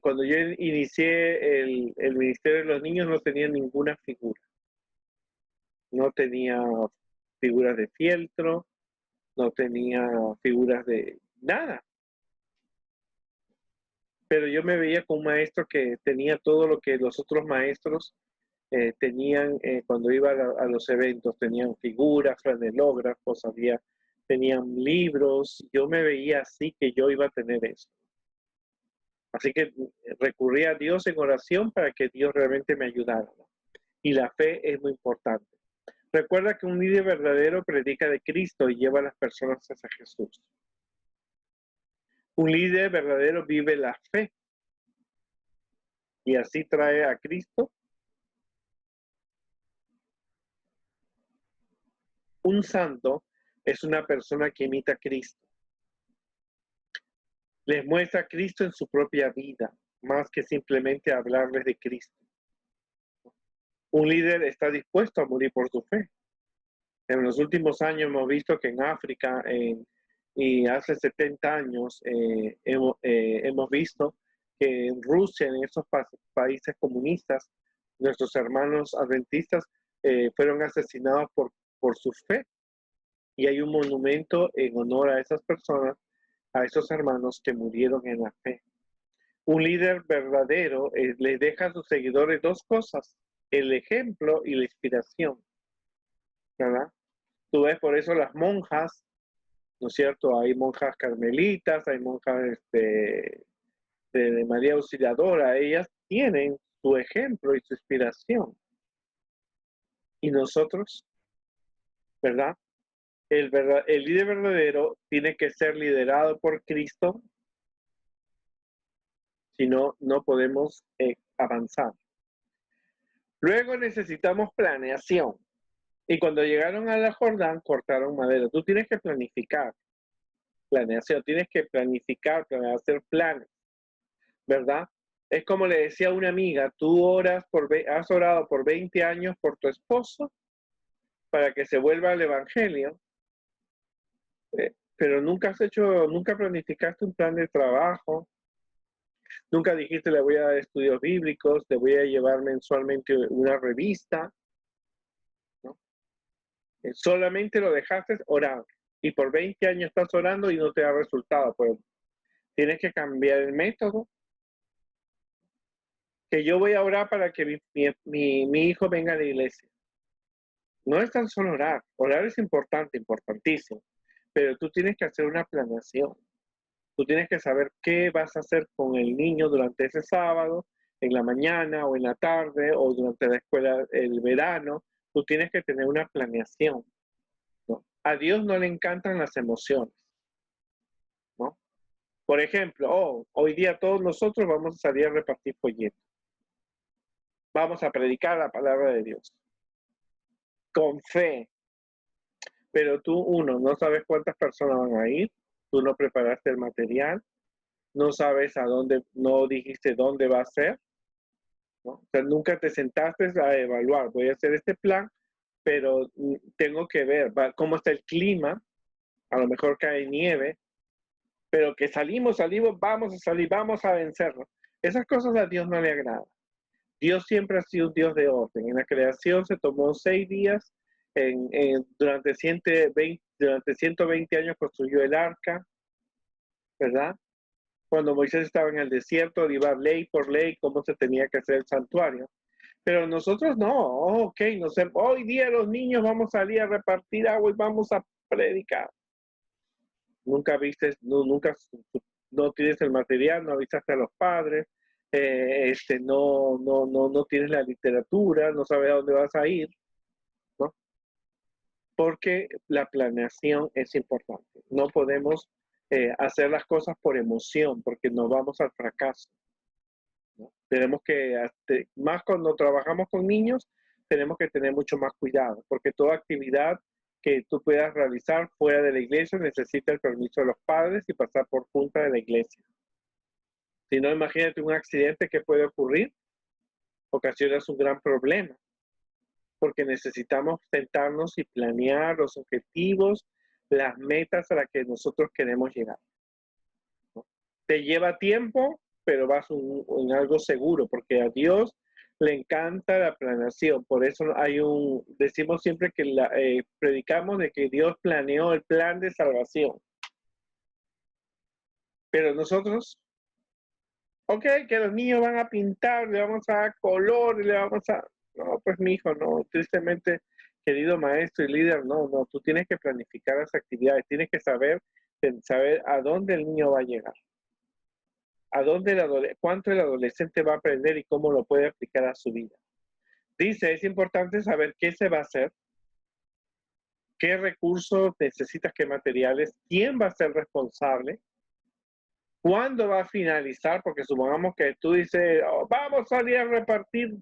Cuando yo inicié el Ministerio de los Niños no tenía ninguna figura. No tenía figuras de fieltro, no tenía figuras de nada. Pero yo me veía con un maestro que tenía todo lo que los otros maestros tenían cuando iba a los eventos. Tenían figuras, franelógrafos, tenían libros. Yo me veía así que yo iba a tener eso. Así que recurrí a Dios en oración para que Dios realmente me ayudara. Y la fe es muy importante. Recuerda que un líder verdadero predica de Cristo y lleva a las personas hacia Jesús. Un líder verdadero vive la fe y así trae a Cristo Un santo es una persona que imita a Cristo. Les muestra a Cristo en su propia vida, más que simplemente hablarles de Cristo. Un líder está dispuesto a morir por su fe. En los últimos años hemos visto que en África y hace 70 años hemos visto que en Rusia, en esos países comunistas, nuestros hermanos adventistas fueron asesinados por su fe. Y hay un monumento en honor a esas personas, a esos hermanos que murieron en la fe. Un líder verdadero le deja a sus seguidores dos cosas: el ejemplo y la inspiración, ¿verdad? Tú ves por eso las monjas, ¿no es cierto? Hay monjas carmelitas, hay monjas de María Auxiliadora, ellas tienen su ejemplo y su inspiración. Y nosotros, ¿verdad? El líder verdadero tiene que ser liderado por Cristo, si no, no podemos avanzar. Luego necesitamos planeación. Y cuando llegaron a la Jordán, cortaron madera. Tú tienes que planificar, planeación, tienes que planificar, hacer planes, ¿verdad? Es como le decía a una amiga, tú has orado por 20 años por tu esposo para que se vuelva al evangelio, pero nunca planificaste un plan de trabajo, nunca dijiste le voy a dar estudios bíblicos, le voy a llevar mensualmente una revista, ¿no? Solamente lo dejaste orar y por 20 años estás orando y no te da resultado, pues tienes que cambiar el método. Que yo voy a orar para que mi hijo venga a la iglesia. No es tan solo orar. Orar es importante, importantísimo. Pero tú tienes que hacer una planeación. Tú tienes que saber qué vas a hacer con el niño durante ese sábado, en la mañana o en la tarde o durante la escuela, el verano. Tú tienes que tener una planeación, ¿no? A Dios no le encantan las emociones, ¿no? Por ejemplo, hoy día todos nosotros vamos a salir a repartir folletos. Vamos a predicar la palabra de Dios. Con fe. Pero tú, no sabes cuántas personas van a ir, tú no preparaste el material, no sabes a dónde, no dijiste dónde va a ser, ¿no? O sea, nunca te sentaste a evaluar, voy a hacer este plan, pero tengo que ver cómo está el clima, a lo mejor cae nieve, pero que salimos, vamos a salir, vamos a vencerlo. Esas cosas a Dios no le agradan. Dios siempre ha sido un Dios de orden. En la creación se tomó 6 días, durante 120 años construyó el arca, ¿verdad? Cuando Moisés estaba en el desierto, iba ley por ley cómo se tenía que hacer el santuario. Pero nosotros no, no sé, hoy día los niños vamos a salir a repartir agua y vamos a predicar. Nunca viste, no tienes el material, no avisaste a los padres, no tienes la literatura, no sabes a dónde vas a ir, ¿no? Porque la planeación es importante. No podemos hacer las cosas por emoción, porque nos vamos al fracaso, ¿no? Tenemos que, más cuando trabajamos con niños, tenemos que tener mucho más cuidado, porque toda actividad que tú puedas realizar fuera de la iglesia necesita el permiso de los padres y pasar por junta de la iglesia. Si no, imagínate un accidente que puede ocurrir, ocasionas un gran problema, porque necesitamos sentarnos y planear los objetivos, las metas a las que nosotros queremos llegar, ¿no? Te lleva tiempo, pero vas en algo seguro, porque a Dios le encanta la planeación. Por eso decimos siempre que predicamos de que Dios planeó el plan de salvación. Pero nosotros, que los niños van a pintar, le vamos a dar color, no, pues mi hijo, no, tristemente, querido maestro y líder, no, tú tienes que planificar las actividades, tienes que saber a dónde el niño va a llegar, cuánto el adolescente va a aprender y cómo lo puede aplicar a su vida. Dice, es importante saber qué se va a hacer, qué recursos necesitas, qué materiales, quién va a ser responsable, cuándo va a finalizar, porque supongamos que tú dices, vamos a salir a repartir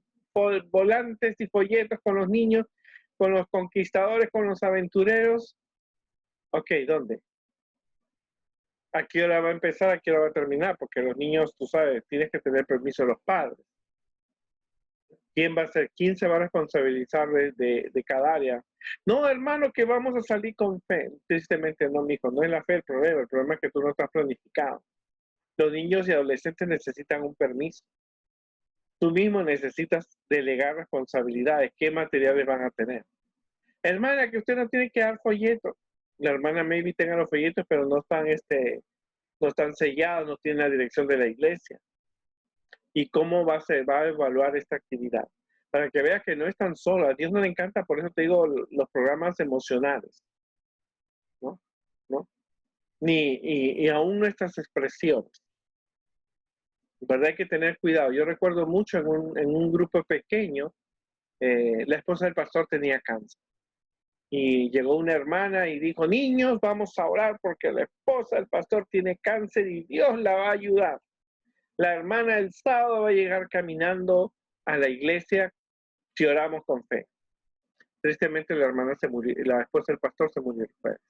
volantes y folletos con los niños, con los conquistadores, con los aventureros. Ok, ¿dónde? ¿A qué hora va a empezar? ¿A qué hora va a terminar? Porque los niños, tú sabes, tienes que tener permiso de los padres. ¿Quién va a ser? ¿Quién se va a responsabilizar de cada área? No, hermano, que vamos a salir con fe. Tristemente no, mijo, no es la fe el problema es que tú no estás planificado. Los niños y adolescentes necesitan un permiso. Tú mismo necesitas delegar responsabilidades. ¿Qué materiales van a tener? Hermana, que usted no tiene que dar folletos. La hermana maybe tenga los folletos, pero no están sellados, no tienen la dirección de la iglesia. ¿Y cómo va a evaluar esta actividad? Para que veas que no es tan solo. A Dios no le encanta, por eso te digo, los programas emocionales. ¿No? ¿No? Y aún nuestras expresiones. ¿Verdad? Hay que tener cuidado. Yo recuerdo mucho en un grupo pequeño, la esposa del pastor tenía cáncer. Y llegó una hermana y dijo, niños, vamos a orar porque la esposa del pastor tiene cáncer y Dios la va a ayudar. La hermana el sábado va a llegar caminando a la iglesia si oramos con fe. Tristemente la hermana se murió, la esposa del pastor se murió el jueves.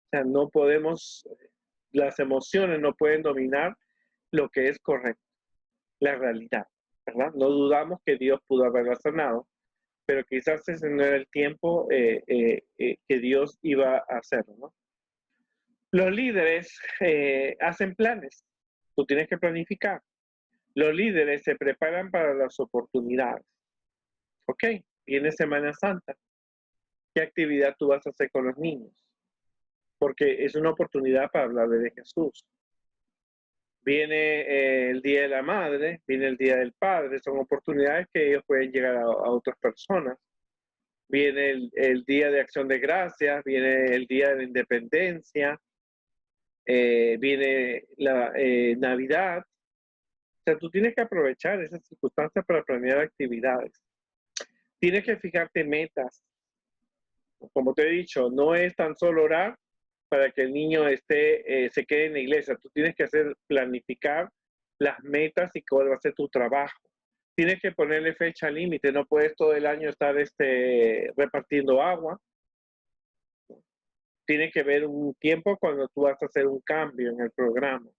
O sea, no podemos, las emociones no pueden dominar lo que es correcto, la realidad, ¿verdad? No dudamos que Dios pudo haberla sanado, pero quizás ese no era el tiempo que Dios iba a hacerlo, ¿no? Los líderes hacen planes, tú tienes que planificar. Los líderes se preparan para las oportunidades. Ok, viene Semana Santa. ¿Qué actividad tú vas a hacer con los niños? Porque es una oportunidad para hablarle de Jesús. Viene el Día de la Madre, viene el Día del Padre, son oportunidades que ellos pueden llegar a otras personas. Viene el Día de Acción de Gracias, viene el Día de la Independencia, viene la Navidad. O sea, tú tienes que aprovechar esas circunstancias para planear actividades. Tienes que fijarte metas. Como te he dicho, no es tan solo orar para que el niño se quede en la iglesia. Tú tienes que planificar las metas y cuál va a ser tu trabajo. Tienes que ponerle fecha límite. No puedes todo el año estar repartiendo agua. Tienes que ver un tiempo cuando tú vas a hacer un cambio en el programa,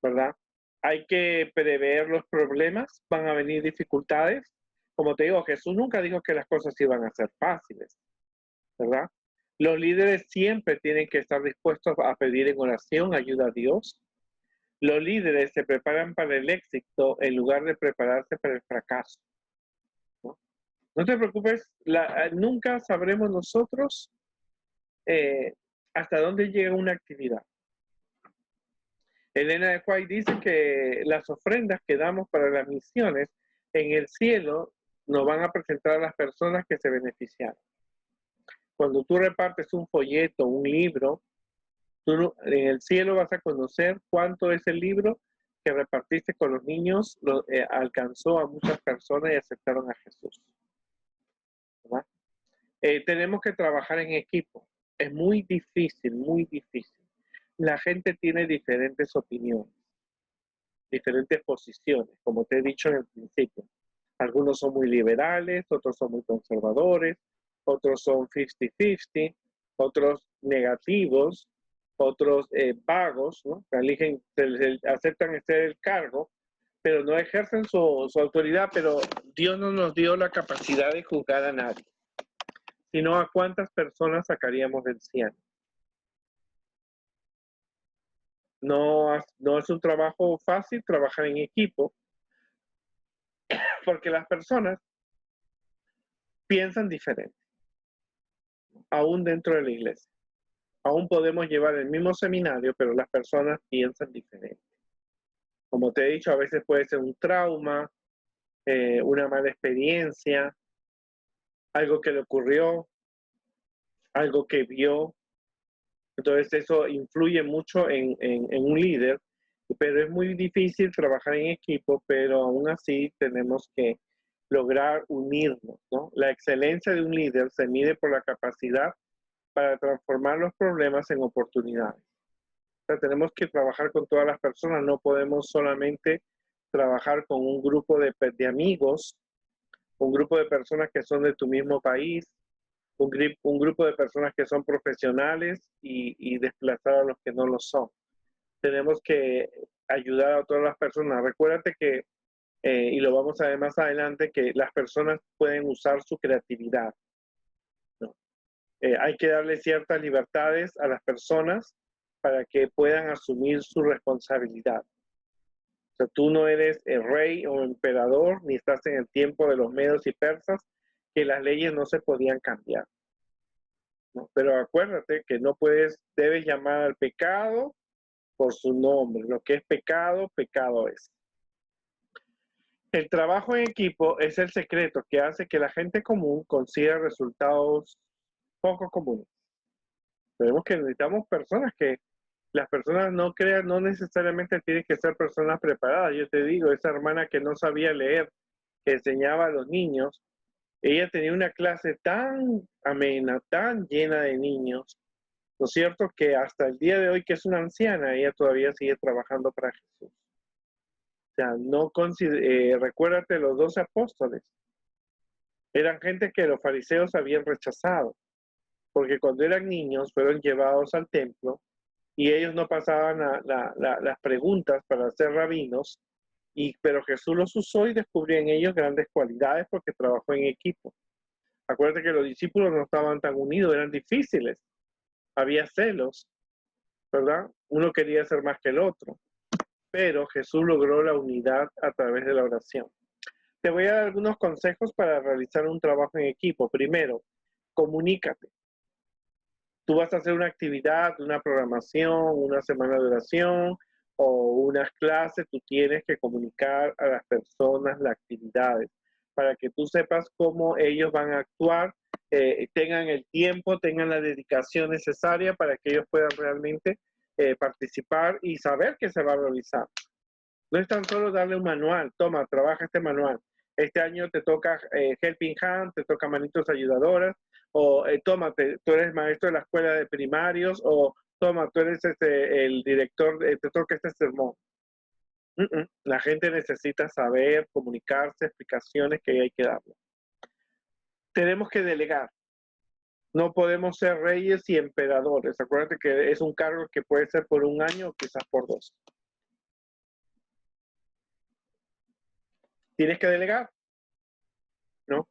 ¿verdad? Hay que prever los problemas, van a venir dificultades. Como te digo, Jesús nunca dijo que las cosas iban a ser fáciles, ¿verdad? Los líderes siempre tienen que estar dispuestos a pedir en oración ayuda a Dios. Los líderes se preparan para el éxito en lugar de prepararse para el fracaso. No te preocupes, nunca sabremos nosotros hasta dónde llega una actividad. Elena de White dice que las ofrendas que damos para las misiones en el cielo nos van a presentar a las personas que se beneficiaron. Cuando tú repartes un folleto, un libro, tú en el cielo vas a conocer cuánto es el libro que repartiste con los niños, alcanzó a muchas personas y aceptaron a Jesús. ¿Verdad? Tenemos que trabajar en equipo. Es muy difícil, muy difícil. La gente tiene diferentes opiniones, diferentes posiciones, como te he dicho en el principio. Algunos son muy liberales, otros son muy conservadores, otros son 50-50, otros negativos, otros vagos, ¿no? Eligen, aceptan hacer el cargo, pero no ejercen su autoridad, pero Dios no nos dio la capacidad de juzgar a nadie, sino a cuántas personas sacaríamos del cielo. No es un trabajo fácil trabajar en equipo, porque las personas piensan diferente, aún dentro de la iglesia. Aún podemos llevar el mismo seminario, pero las personas piensan diferente. Como te he dicho, a veces puede ser un trauma, una mala experiencia, algo que le ocurrió, algo que vio. Entonces eso influye mucho en un líder, pero es muy difícil trabajar en equipo, pero aún así tenemos que lograr unirnos, ¿no? La excelencia de un líder se mide por la capacidad para transformar los problemas en oportunidades. O sea, tenemos que trabajar con todas las personas, no podemos solamente trabajar con un grupo de amigos un grupo de personas que son de tu mismo país, un grupo de personas que son profesionales y desplazar a los que no lo son. Tenemos que ayudar a todas las personas. Recuérdate que, y lo vamos a ver más adelante, que las personas pueden usar su creatividad, ¿no? Hay que darle ciertas libertades a las personas para que puedan asumir su responsabilidad. O sea, tú no eres el rey o emperador, ni estás en el tiempo de los medos y persas, que las leyes no se podían cambiar, ¿no? Pero acuérdate que no puedes, debes llamar al pecado por su nombre. Lo que es pecado, pecado es. El trabajo en equipo es el secreto que hace que la gente común consiga resultados poco comunes. Sabemos que necesitamos personas que las personas no crean, no necesariamente tienen que ser personas preparadas. Yo te digo, esa hermana que no sabía leer, que enseñaba a los niños, ella tenía una clase tan amena, tan llena de niños, ¿no es cierto? Que hasta el día de hoy, que es una anciana, ella todavía sigue trabajando para Jesús. O sea, no recuérdate, los 12 apóstoles eran gente que los fariseos habían rechazado, porque cuando eran niños fueron llevados al templo y ellos no pasaban las preguntas para ser rabinos, pero Jesús los usó y descubrió en ellos grandes cualidades porque trabajó en equipo. Acuérdate que los discípulos no estaban tan unidos, eran difíciles, había celos, ¿verdad? Uno quería ser más que el otro, pero Jesús logró la unidad a través de la oración. Te voy a dar algunos consejos para realizar un trabajo en equipo. Primero, comunícate. Tú vas a hacer una actividad, una programación, una semana de oración o unas clases, tú tienes que comunicar a las personas las actividades para que tú sepas cómo ellos van a actuar, tengan el tiempo, tengan la dedicación necesaria para que ellos puedan realmente participar y saber que se va a realizar. No es tan solo darle un manual, toma, trabaja este manual. Este año te toca Helping Hand, te toca manitos ayudadoras, o tómate, tú eres maestro de la escuela de primarios, o toma, tú eres el director, te toca este sermón. La gente necesita saber, comunicarse, explicaciones que hay que darle. Tenemos que delegar. No podemos ser reyes y emperadores. Acuérdate que es un cargo que puede ser por un año o quizás por 2. Tienes que delegar, ¿no?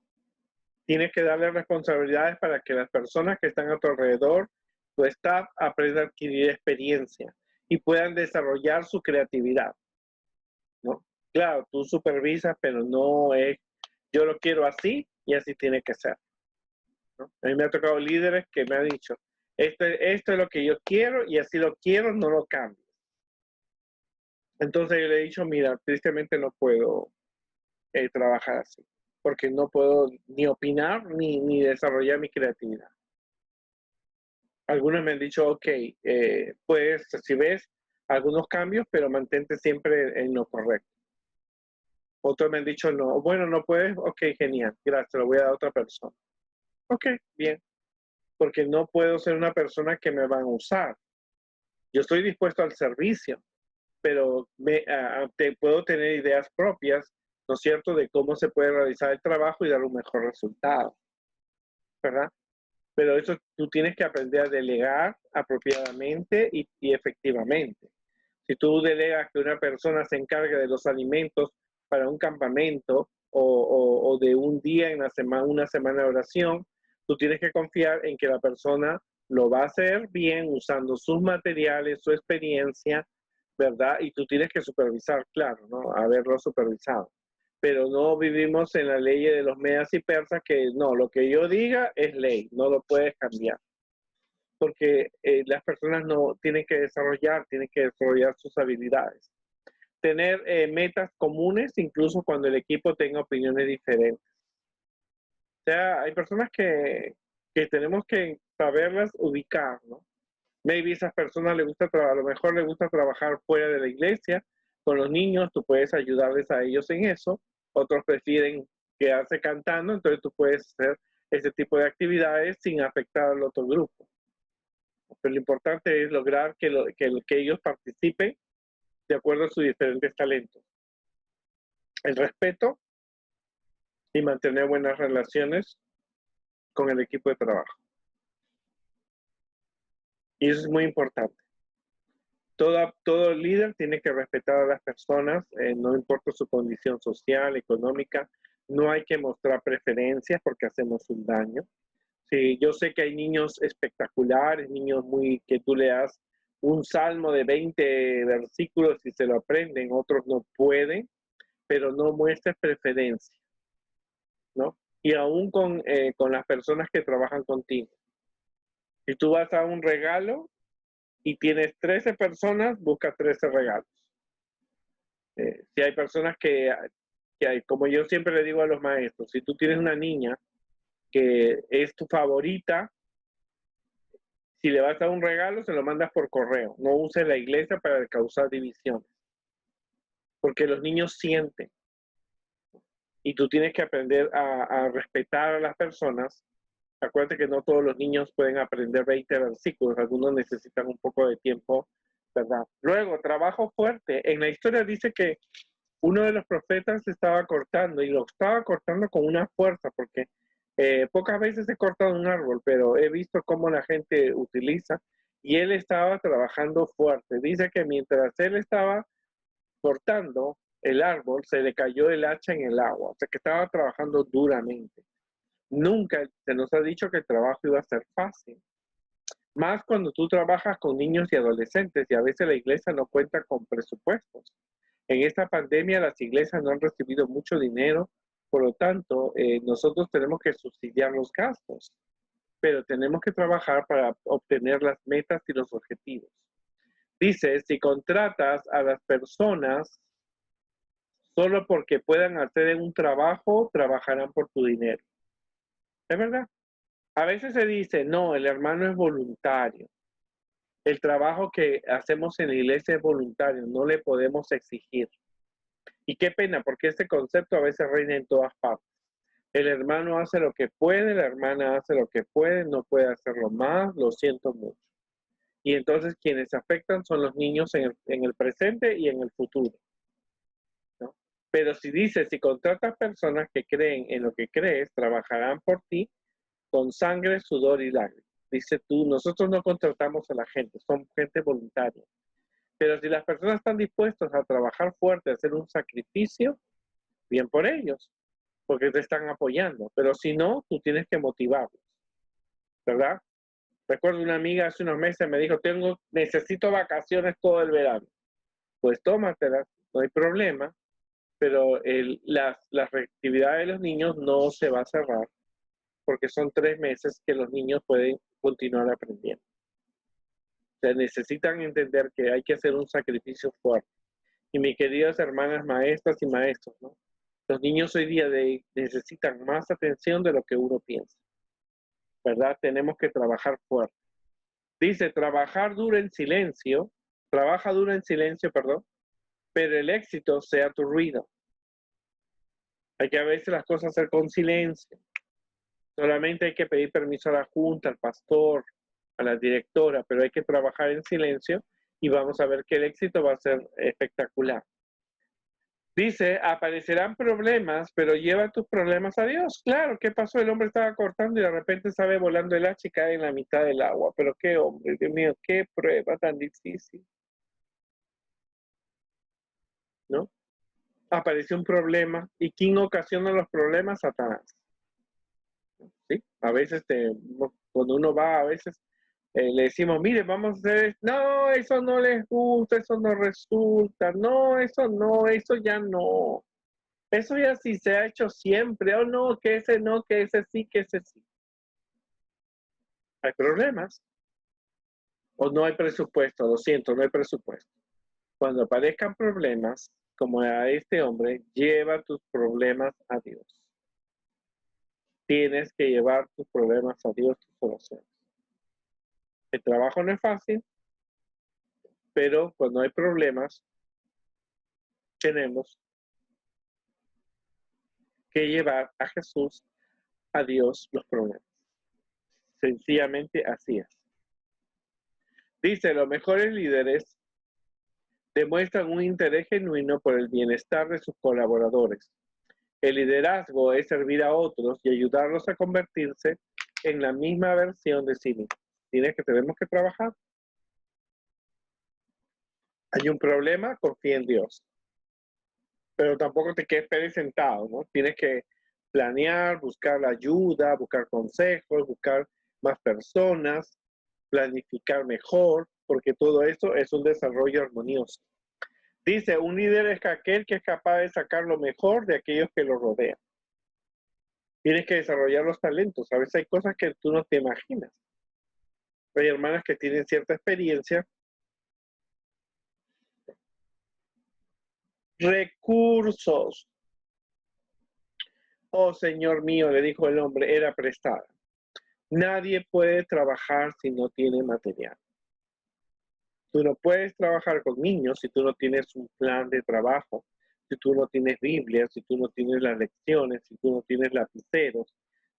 Tienes que darle responsabilidades para que las personas que están a tu alrededor, tu staff, aprendan a adquirir experiencia y puedan desarrollar su creatividad, ¿no? Claro, tú supervisas, pero no es, yo lo quiero así y así tiene que ser, ¿no? A mí me ha tocado líderes que me han dicho, esto es lo que yo quiero y así lo quiero, no lo cambio. Entonces yo le he dicho, mira, tristemente no puedo trabajar así, porque no puedo ni opinar ni desarrollar mi creatividad. Algunos me han dicho, ok, pues si ves algunos cambios, pero mantente siempre en lo correcto. Otros me han dicho, no, bueno, no puedes, ok, genial, gracias, lo voy a dar a otra persona. Ok, bien, porque no puedo ser una persona que me van a usar. Yo estoy dispuesto al servicio, pero te puedo tener ideas propias, ¿no es cierto?, de cómo se puede realizar el trabajo y dar un mejor resultado, ¿verdad? Pero eso tú tienes que aprender a delegar apropiadamente y efectivamente. Si tú delegas que una persona se encargue de los alimentos para un campamento o de un día en una semana de oración, tú tienes que confiar en que la persona lo va a hacer bien usando sus materiales, su experiencia, ¿verdad? Y tú tienes que supervisar, claro, ¿no? Haberlo supervisado. Pero no vivimos en la ley de los medas y persas que no, lo que yo diga es ley, no lo puedes cambiar. Porque las personas no tienen que desarrollar sus habilidades. Tener metas comunes, incluso cuando el equipo tenga opiniones diferentes. O sea, hay personas que tenemos que saberlas ubicar, ¿no? Maybe esas personas a lo mejor les gusta trabajar fuera de la iglesia con los niños, tú puedes ayudarles a ellos en eso. Otros prefieren quedarse cantando, entonces tú puedes hacer ese tipo de actividades sin afectar al otro grupo. Pero lo importante es lograr que ellos participen de acuerdo a sus diferentes talentos. El respeto y mantener buenas relaciones con el equipo de trabajo. Y eso es muy importante. Todo líder tiene que respetar a las personas, no importa su condición social, económica. No hay que mostrar preferencias porque hacemos un daño. Sí, yo sé que hay niños espectaculares, niños que tú le das un salmo de 20 versículos y se lo aprenden, otros no pueden, pero no muestres preferencia, ¿no? Y aún con las personas que trabajan contigo. Si tú vas a un regalo y tienes 13 personas, busca 13 regalos. Si hay personas que hay, como yo siempre le digo a los maestros, si tú tienes una niña que es tu favorita, si le vas a dar un regalo, se lo mandas por correo. No uses la iglesia para causar divisiones. Porque los niños sienten. Y tú tienes que aprender a respetar a las personas. Acuérdate que no todos los niños pueden aprender 20 versículos. Algunos necesitan un poco de tiempo, ¿verdad? Luego, trabajo fuerte. En la historia dice que uno de los profetas estaba cortando y lo estaba cortando con una fuerza porque pocas veces he cortado un árbol, pero he visto cómo la gente utiliza y él estaba trabajando fuerte. Dice que mientras él estaba cortando el árbol, se le cayó el hacha en el agua, o sea que estaba trabajando duramente. Nunca se nos ha dicho que el trabajo iba a ser fácil. Más cuando tú trabajas con niños y adolescentes y a veces la iglesia no cuenta con presupuestos. En esta pandemia las iglesias no han recibido mucho dinero, por lo tanto, nosotros tenemos que subsidiar los gastos, pero tenemos que trabajar para obtener las metas y los objetivos. Dice, si contratas a las personas solo porque puedan hacer un trabajo, trabajarán por tu dinero. ¿Es verdad? A veces se dice, no, el hermano es voluntario. El trabajo que hacemos en la iglesia es voluntario, no le podemos exigir. Y qué pena, porque este concepto a veces reina en todas partes. El hermano hace lo que puede, la hermana hace lo que puede, no puede hacerlo más, lo siento mucho. Y entonces quienes se afectan son los niños en el presente y en el futuro, ¿no? Pero si dices, si contratas personas que creen en lo que crees, trabajarán por ti con sangre, sudor y lágrimas. Dice tú, nosotros no contratamos a la gente, son gente voluntaria. Pero si las personas están dispuestas a trabajar fuerte, a hacer un sacrificio, bien por ellos, porque te están apoyando. Pero si no, tú tienes que motivarlos, ¿verdad? Recuerdo una amiga hace unos meses me dijo, necesito vacaciones todo el verano. Pues tómatelas, no hay problema, pero la actividad de los niños no se va a cerrar porque son 3 meses que los niños pueden continuar aprendiendo. O sea, necesitan entender que hay que hacer un sacrificio fuerte. Y mis queridas hermanas maestras y maestros, ¿no? Los niños hoy día necesitan más atención de lo que uno piensa, ¿verdad? Tenemos que trabajar fuerte. Dice, trabaja duro en silencio, perdón, pero el éxito sea tu ruido. Hay que a veces las cosas hacer con silencio. Solamente hay que pedir permiso a la junta, al pastor, a la directora, pero hay que trabajar en silencio y vamos a ver que el éxito va a ser espectacular. Dice, aparecerán problemas, pero lleva tus problemas a Dios. Claro, ¿qué pasó? El hombre estaba cortando y de repente sale volando el hacha y cae en la mitad del agua. Pero qué hombre, Dios mío, qué prueba tan difícil, ¿no? Apareció un problema. ¿Y quién ocasiona los problemas? Satanás. ¿Sí? A veces cuando uno va, a veces le decimos, mire, vamos a hacer, no, eso no les gusta, eso no resulta, no, eso ya no. Eso ya sí se ha hecho siempre, o no, que ese no, que ese sí, que ese sí. Hay problemas, o no hay presupuesto, lo siento, no hay presupuesto. Cuando aparezcan problemas, como a este hombre, lleva tus problemas a Dios. Tienes que llevar tus problemas a Dios, tus oraciones. El trabajo no es fácil, pero cuando hay problemas, tenemos que llevar a Jesús, a Dios, los problemas. Sencillamente así es. Dice, los mejores líderes demuestran un interés genuino por el bienestar de sus colaboradores. El liderazgo es servir a otros y ayudarlos a convertirse en la misma versión de sí mismos. Tenemos que trabajar. Hay un problema, confía en Dios. Pero tampoco te quedes sentado, ¿no? Tienes que planear, buscar ayuda, buscar consejos, buscar más personas, planificar mejor, porque todo eso es un desarrollo armonioso. Dice, un líder es aquel que es capaz de sacar lo mejor de aquellos que lo rodean. Tienes que desarrollar los talentos. A veces hay cosas que tú no te imaginas. Hay hermanas que tienen cierta experiencia. Recursos. Oh, Señor mío, le dijo el hombre, era prestada. Nadie puede trabajar si no tiene material. Tú no puedes trabajar con niños si tú no tienes un plan de trabajo, si tú no tienes Biblia, si tú no tienes las lecciones, si tú no tienes lapiceros,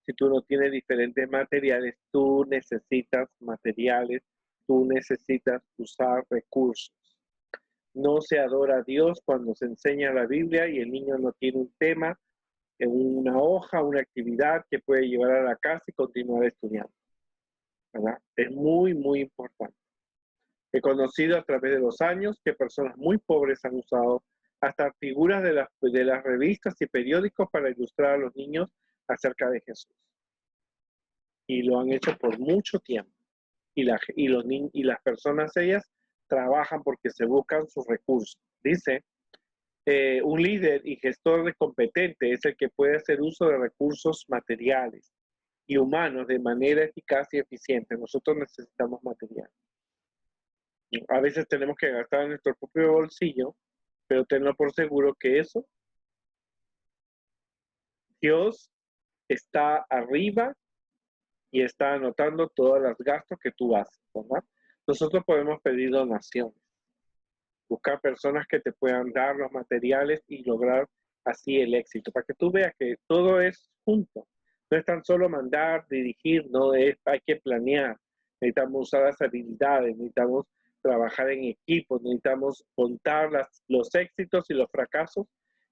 si tú no tienes diferentes materiales. Tú necesitas materiales, tú necesitas usar recursos. No se adora a Dios cuando se enseña la Biblia y el niño no tiene un tema, una hoja, una actividad que puede llevar a la casa y continuar estudiando, ¿verdad? Es muy, muy importante. He conocido a través de los años que personas muy pobres han usado hasta figuras de las revistas y periódicos para ilustrar a los niños acerca de Jesús. Y lo han hecho por mucho tiempo. Y las personas, ellas, trabajan porque se buscan sus recursos. Dice, un líder y gestor de competente es el que puede hacer uso de recursos materiales y humanos de manera eficaz y eficiente. Nosotros necesitamos material. A veces tenemos que gastar en nuestro propio bolsillo, pero tenlo por seguro que eso, Dios está arriba y está anotando todos los gastos que tú haces, ¿verdad? Nosotros podemos pedir donaciones, buscar personas que te puedan dar los materiales y lograr así el éxito, para que tú veas que todo es junto. No es tan solo mandar, dirigir, no es, hay que planear. Necesitamos usar las habilidades, necesitamos trabajar en equipo, necesitamos contar los éxitos y los fracasos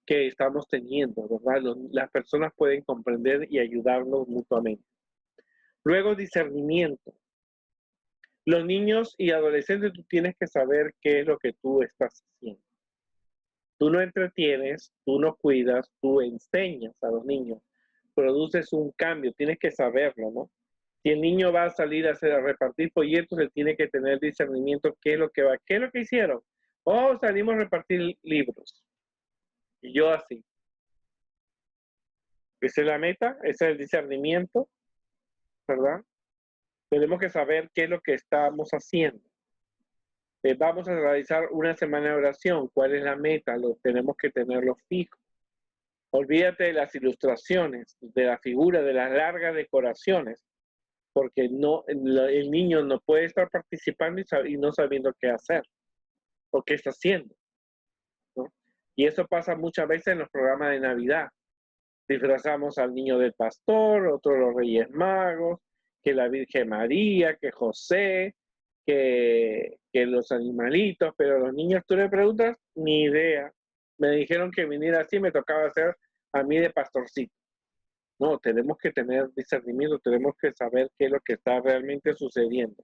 que estamos teniendo, ¿verdad? Las personas pueden comprender y ayudarnos mutuamente. Luego, discernimiento. Los niños y adolescentes, tú tienes que saber qué es lo que tú estás haciendo. Tú no entretienes, tú no cuidas, tú enseñas a los niños, produces un cambio, tienes que saberlo, ¿no? Si el niño va a salir a repartir folletos, él tiene que tener discernimiento qué es lo que hicieron. Oh, salimos a repartir libros. Y yo así. Esa es la meta, ese es el discernimiento, ¿verdad? Tenemos que saber qué es lo que estamos haciendo. Vamos a realizar una semana de oración. ¿Cuál es la meta? Tenemos que tenerlo fijo. Olvídate de las ilustraciones, de la figura, de las largas decoraciones, porque el niño no puede estar participando y no sabiendo qué hacer o qué está haciendo, ¿no? Y eso pasa muchas veces en los programas de Navidad. Disfrazamos al niño del pastor, otro los Reyes Magos, que la Virgen María, que José, que los animalitos, pero a los niños tú le preguntas, ni idea. Me dijeron que viniera así, me tocaba hacer a mí de pastorcito. No, tenemos que tener discernimiento, tenemos que saber qué es lo que está realmente sucediendo.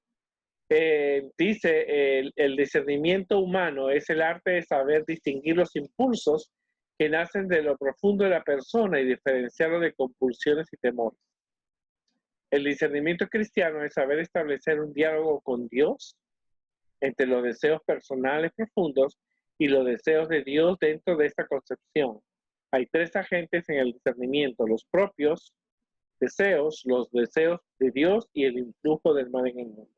Dice, el discernimiento humano es el arte de saber distinguir los impulsos que nacen de lo profundo de la persona y diferenciarlos de compulsiones y temores. El discernimiento cristiano es saber establecer un diálogo con Dios entre los deseos personales profundos y los deseos de Dios dentro de esta concepción. Hay tres agentes en el discernimiento: los propios deseos, los deseos de Dios y el influjo del mal en el mundo.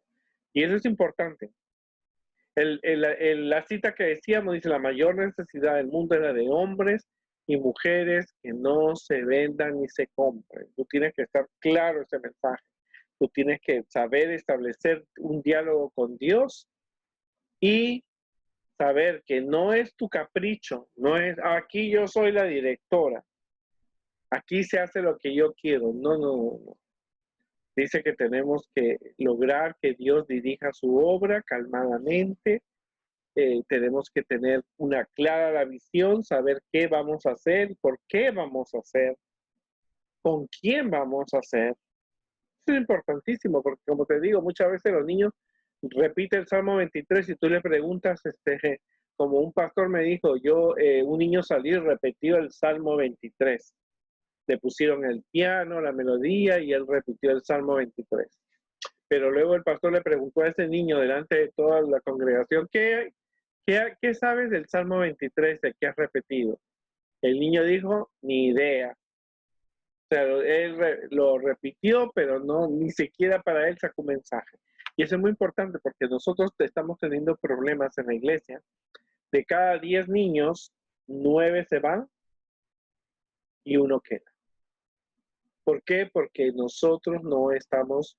Y eso es importante. La cita que decíamos dice: la mayor necesidad del mundo es la de hombres y mujeres que no se vendan ni se compren. Tú tienes que estar claro ese mensaje. Tú tienes que saber establecer un diálogo con Dios y saber que no es tu capricho, no es aquí yo soy la directora, aquí se hace lo que yo quiero. No, no, no. Dice que tenemos que lograr que Dios dirija su obra calmadamente, tenemos que tener una clara la visión, saber qué vamos a hacer, por qué vamos a hacer, con quién vamos a hacer. Eso es importantísimo, porque como te digo, muchas veces los niños repiten el Salmo 23 y tú le preguntas, como un pastor me dijo, un niño salió y repetió el Salmo 23. Le pusieron el piano, la melodía y él repitió el Salmo 23. Pero luego el pastor le preguntó a ese niño delante de toda la congregación, ¿qué sabes del Salmo 23 de que has repetido? El niño dijo, ni idea. O sea, él lo repitió, pero no, ni siquiera para él sacó un mensaje. Y eso es muy importante porque nosotros estamos teniendo problemas en la iglesia. De cada 10 niños, 9 se van y 1 queda. ¿Por qué? Porque nosotros no estamos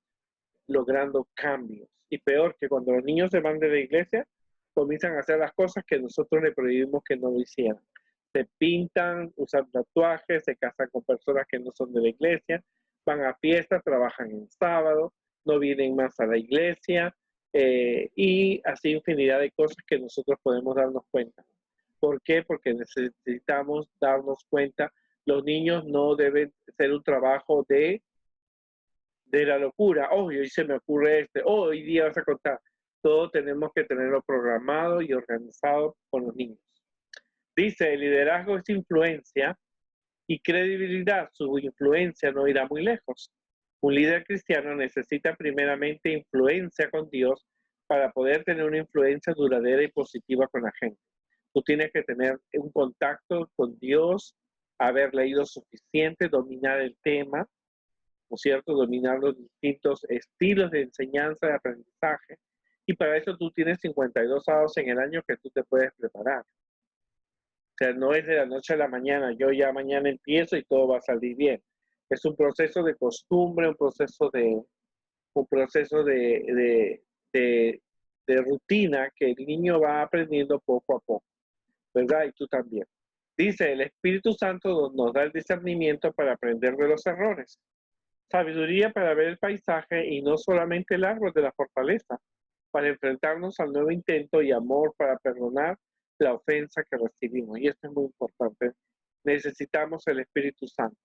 logrando cambios. Y peor, que cuando los niños se van de la iglesia, comienzan a hacer las cosas que nosotros le prohibimos que no lo hicieran. Se pintan, usan tatuajes, se casan con personas que no son de la iglesia, van a fiestas, trabajan en sábado, no vienen más a la iglesia, y así infinidad de cosas que nosotros podemos darnos cuenta. ¿Por qué? Porque necesitamos darnos cuenta. Los niños no deben ser un trabajo de la locura. Oh, hoy se me ocurre hoy día vas a contar. Todo tenemos que tenerlo programado y organizado con los niños. Dice, el liderazgo es influencia y credibilidad. Su influencia no irá muy lejos. Un líder cristiano necesita primeramente influencia con Dios para poder tener una influencia duradera y positiva con la gente. Tú tienes que tener un contacto con Dios, haber leído suficiente, dominar el tema, ¿no es cierto? Dominar los distintos estilos de enseñanza, de aprendizaje. Y para eso tú tienes 52 sábados en el año que tú te puedes preparar. O sea, no es de la noche a la mañana, yo ya mañana empiezo y todo va a salir bien. Es un proceso de costumbre, un proceso de rutina que el niño va aprendiendo poco a poco, ¿verdad? Y tú también. Dice, el Espíritu Santo nos da el discernimiento para aprender de los errores. Sabiduría para ver el paisaje y no solamente el árbol de la fortaleza, para enfrentarnos al nuevo intento y amor para perdonar la ofensa que recibimos. Y esto es muy importante. Necesitamos el Espíritu Santo.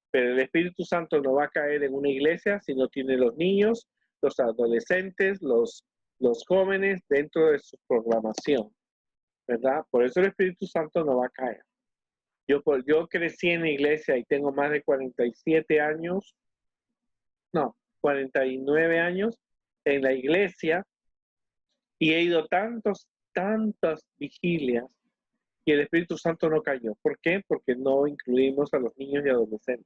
Pero el Espíritu Santo no va a caer en una iglesia si no tiene los niños, los adolescentes, los jóvenes dentro de su programación, ¿verdad? Por eso el Espíritu Santo no va a caer. Yo crecí en la iglesia y tengo más de 47 años, no, 49 años en la iglesia y he ido tantas vigilias y el Espíritu Santo no cayó. ¿Por qué? Porque no incluimos a los niños y adolescentes.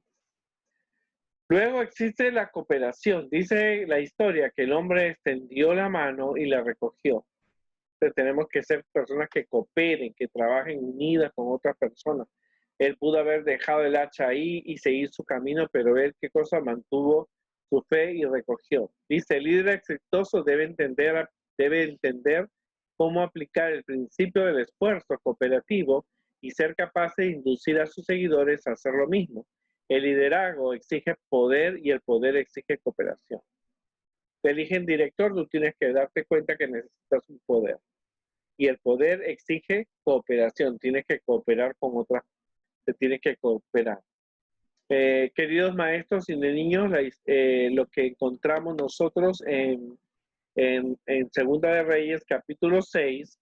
Luego existe la cooperación. Dice la historia que el hombre extendió la mano y la recogió. Entonces tenemos que ser personas que cooperen, que trabajen unidas con otras personas. Él pudo haber dejado el hacha ahí y seguir su camino, pero él, ¿qué cosa? Mantuvo su fe y recogió. Dice, el líder exitoso debe entender cómo aplicar el principio del esfuerzo cooperativo y ser capaz de inducir a sus seguidores a hacer lo mismo. El liderazgo exige poder y el poder exige cooperación. Te eligen director, tú tienes que darte cuenta que necesitas un poder. Y el poder exige cooperación, tienes que cooperar con otras, te tienes que cooperar. Queridos maestros y de niños, lo que encontramos nosotros en Segunda de Reyes, capítulo 6,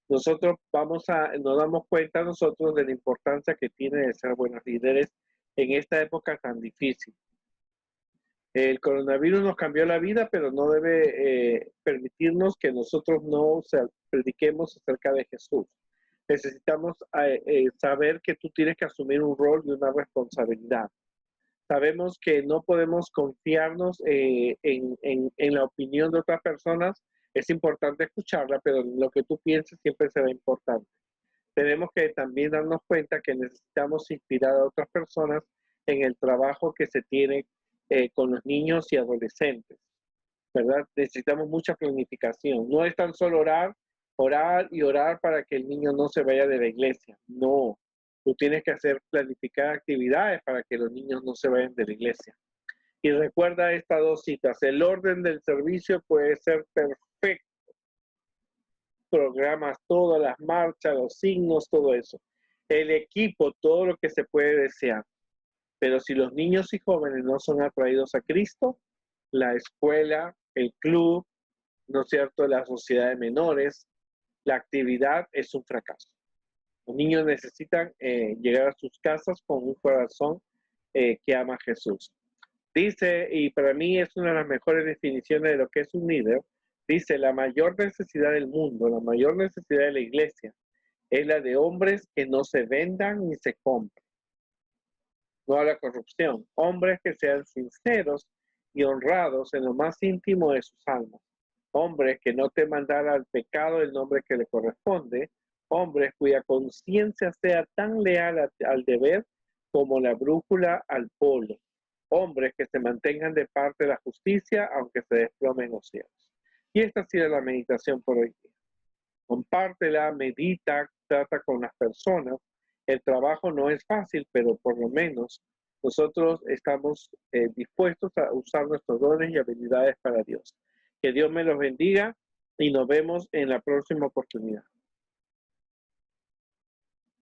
nosotros nos damos cuenta nosotros de la importancia que tiene de ser buenos líderes en esta época tan difícil. El coronavirus nos cambió la vida, pero no debe permitirnos que nosotros no prediquemos acerca de Jesús. Necesitamos saber que tú tienes que asumir un rol y una responsabilidad. Sabemos que no podemos confiarnos en la opinión de otras personas. Es importante escucharla, pero lo que tú pienses siempre será importante. Tenemos que también darnos cuenta que necesitamos inspirar a otras personas en el trabajo que se tiene con los niños y adolescentes, ¿verdad? Necesitamos mucha planificación. No es tan solo orar y orar para que el niño no se vaya de la iglesia. No, tú tienes que planificar actividades para que los niños no se vayan de la iglesia. Y recuerda estas 2 citas. El orden del servicio puede ser perfecto, programas, todas las marchas, los signos, todo eso. El equipo, todo lo que se puede desear. Pero si los niños y jóvenes no son atraídos a Cristo, la escuela, el club, ¿no es cierto?, la sociedad de menores, la actividad es un fracaso. Los niños necesitan llegar a sus casas con un corazón que ama a Jesús. Dice, y para mí es una de las mejores definiciones de lo que es un líder, dice, la mayor necesidad del mundo, la mayor necesidad de la iglesia, es la de hombres que no se vendan ni se compren. No a la corrupción. Hombres que sean sinceros y honrados en lo más íntimo de sus almas. Hombres que no teman dar al pecado el nombre que le corresponde. Hombres cuya conciencia sea tan leal al deber como la brújula al polo. Hombres que se mantengan de parte de la justicia aunque se desplomen los cielos. Y esta ha sido la meditación por hoy día. Compártela, medita, trata con las personas. El trabajo no es fácil, pero por lo menos nosotros estamos dispuestos a usar nuestros dones y habilidades para Dios. Que Dios me los bendiga y nos vemos en la próxima oportunidad.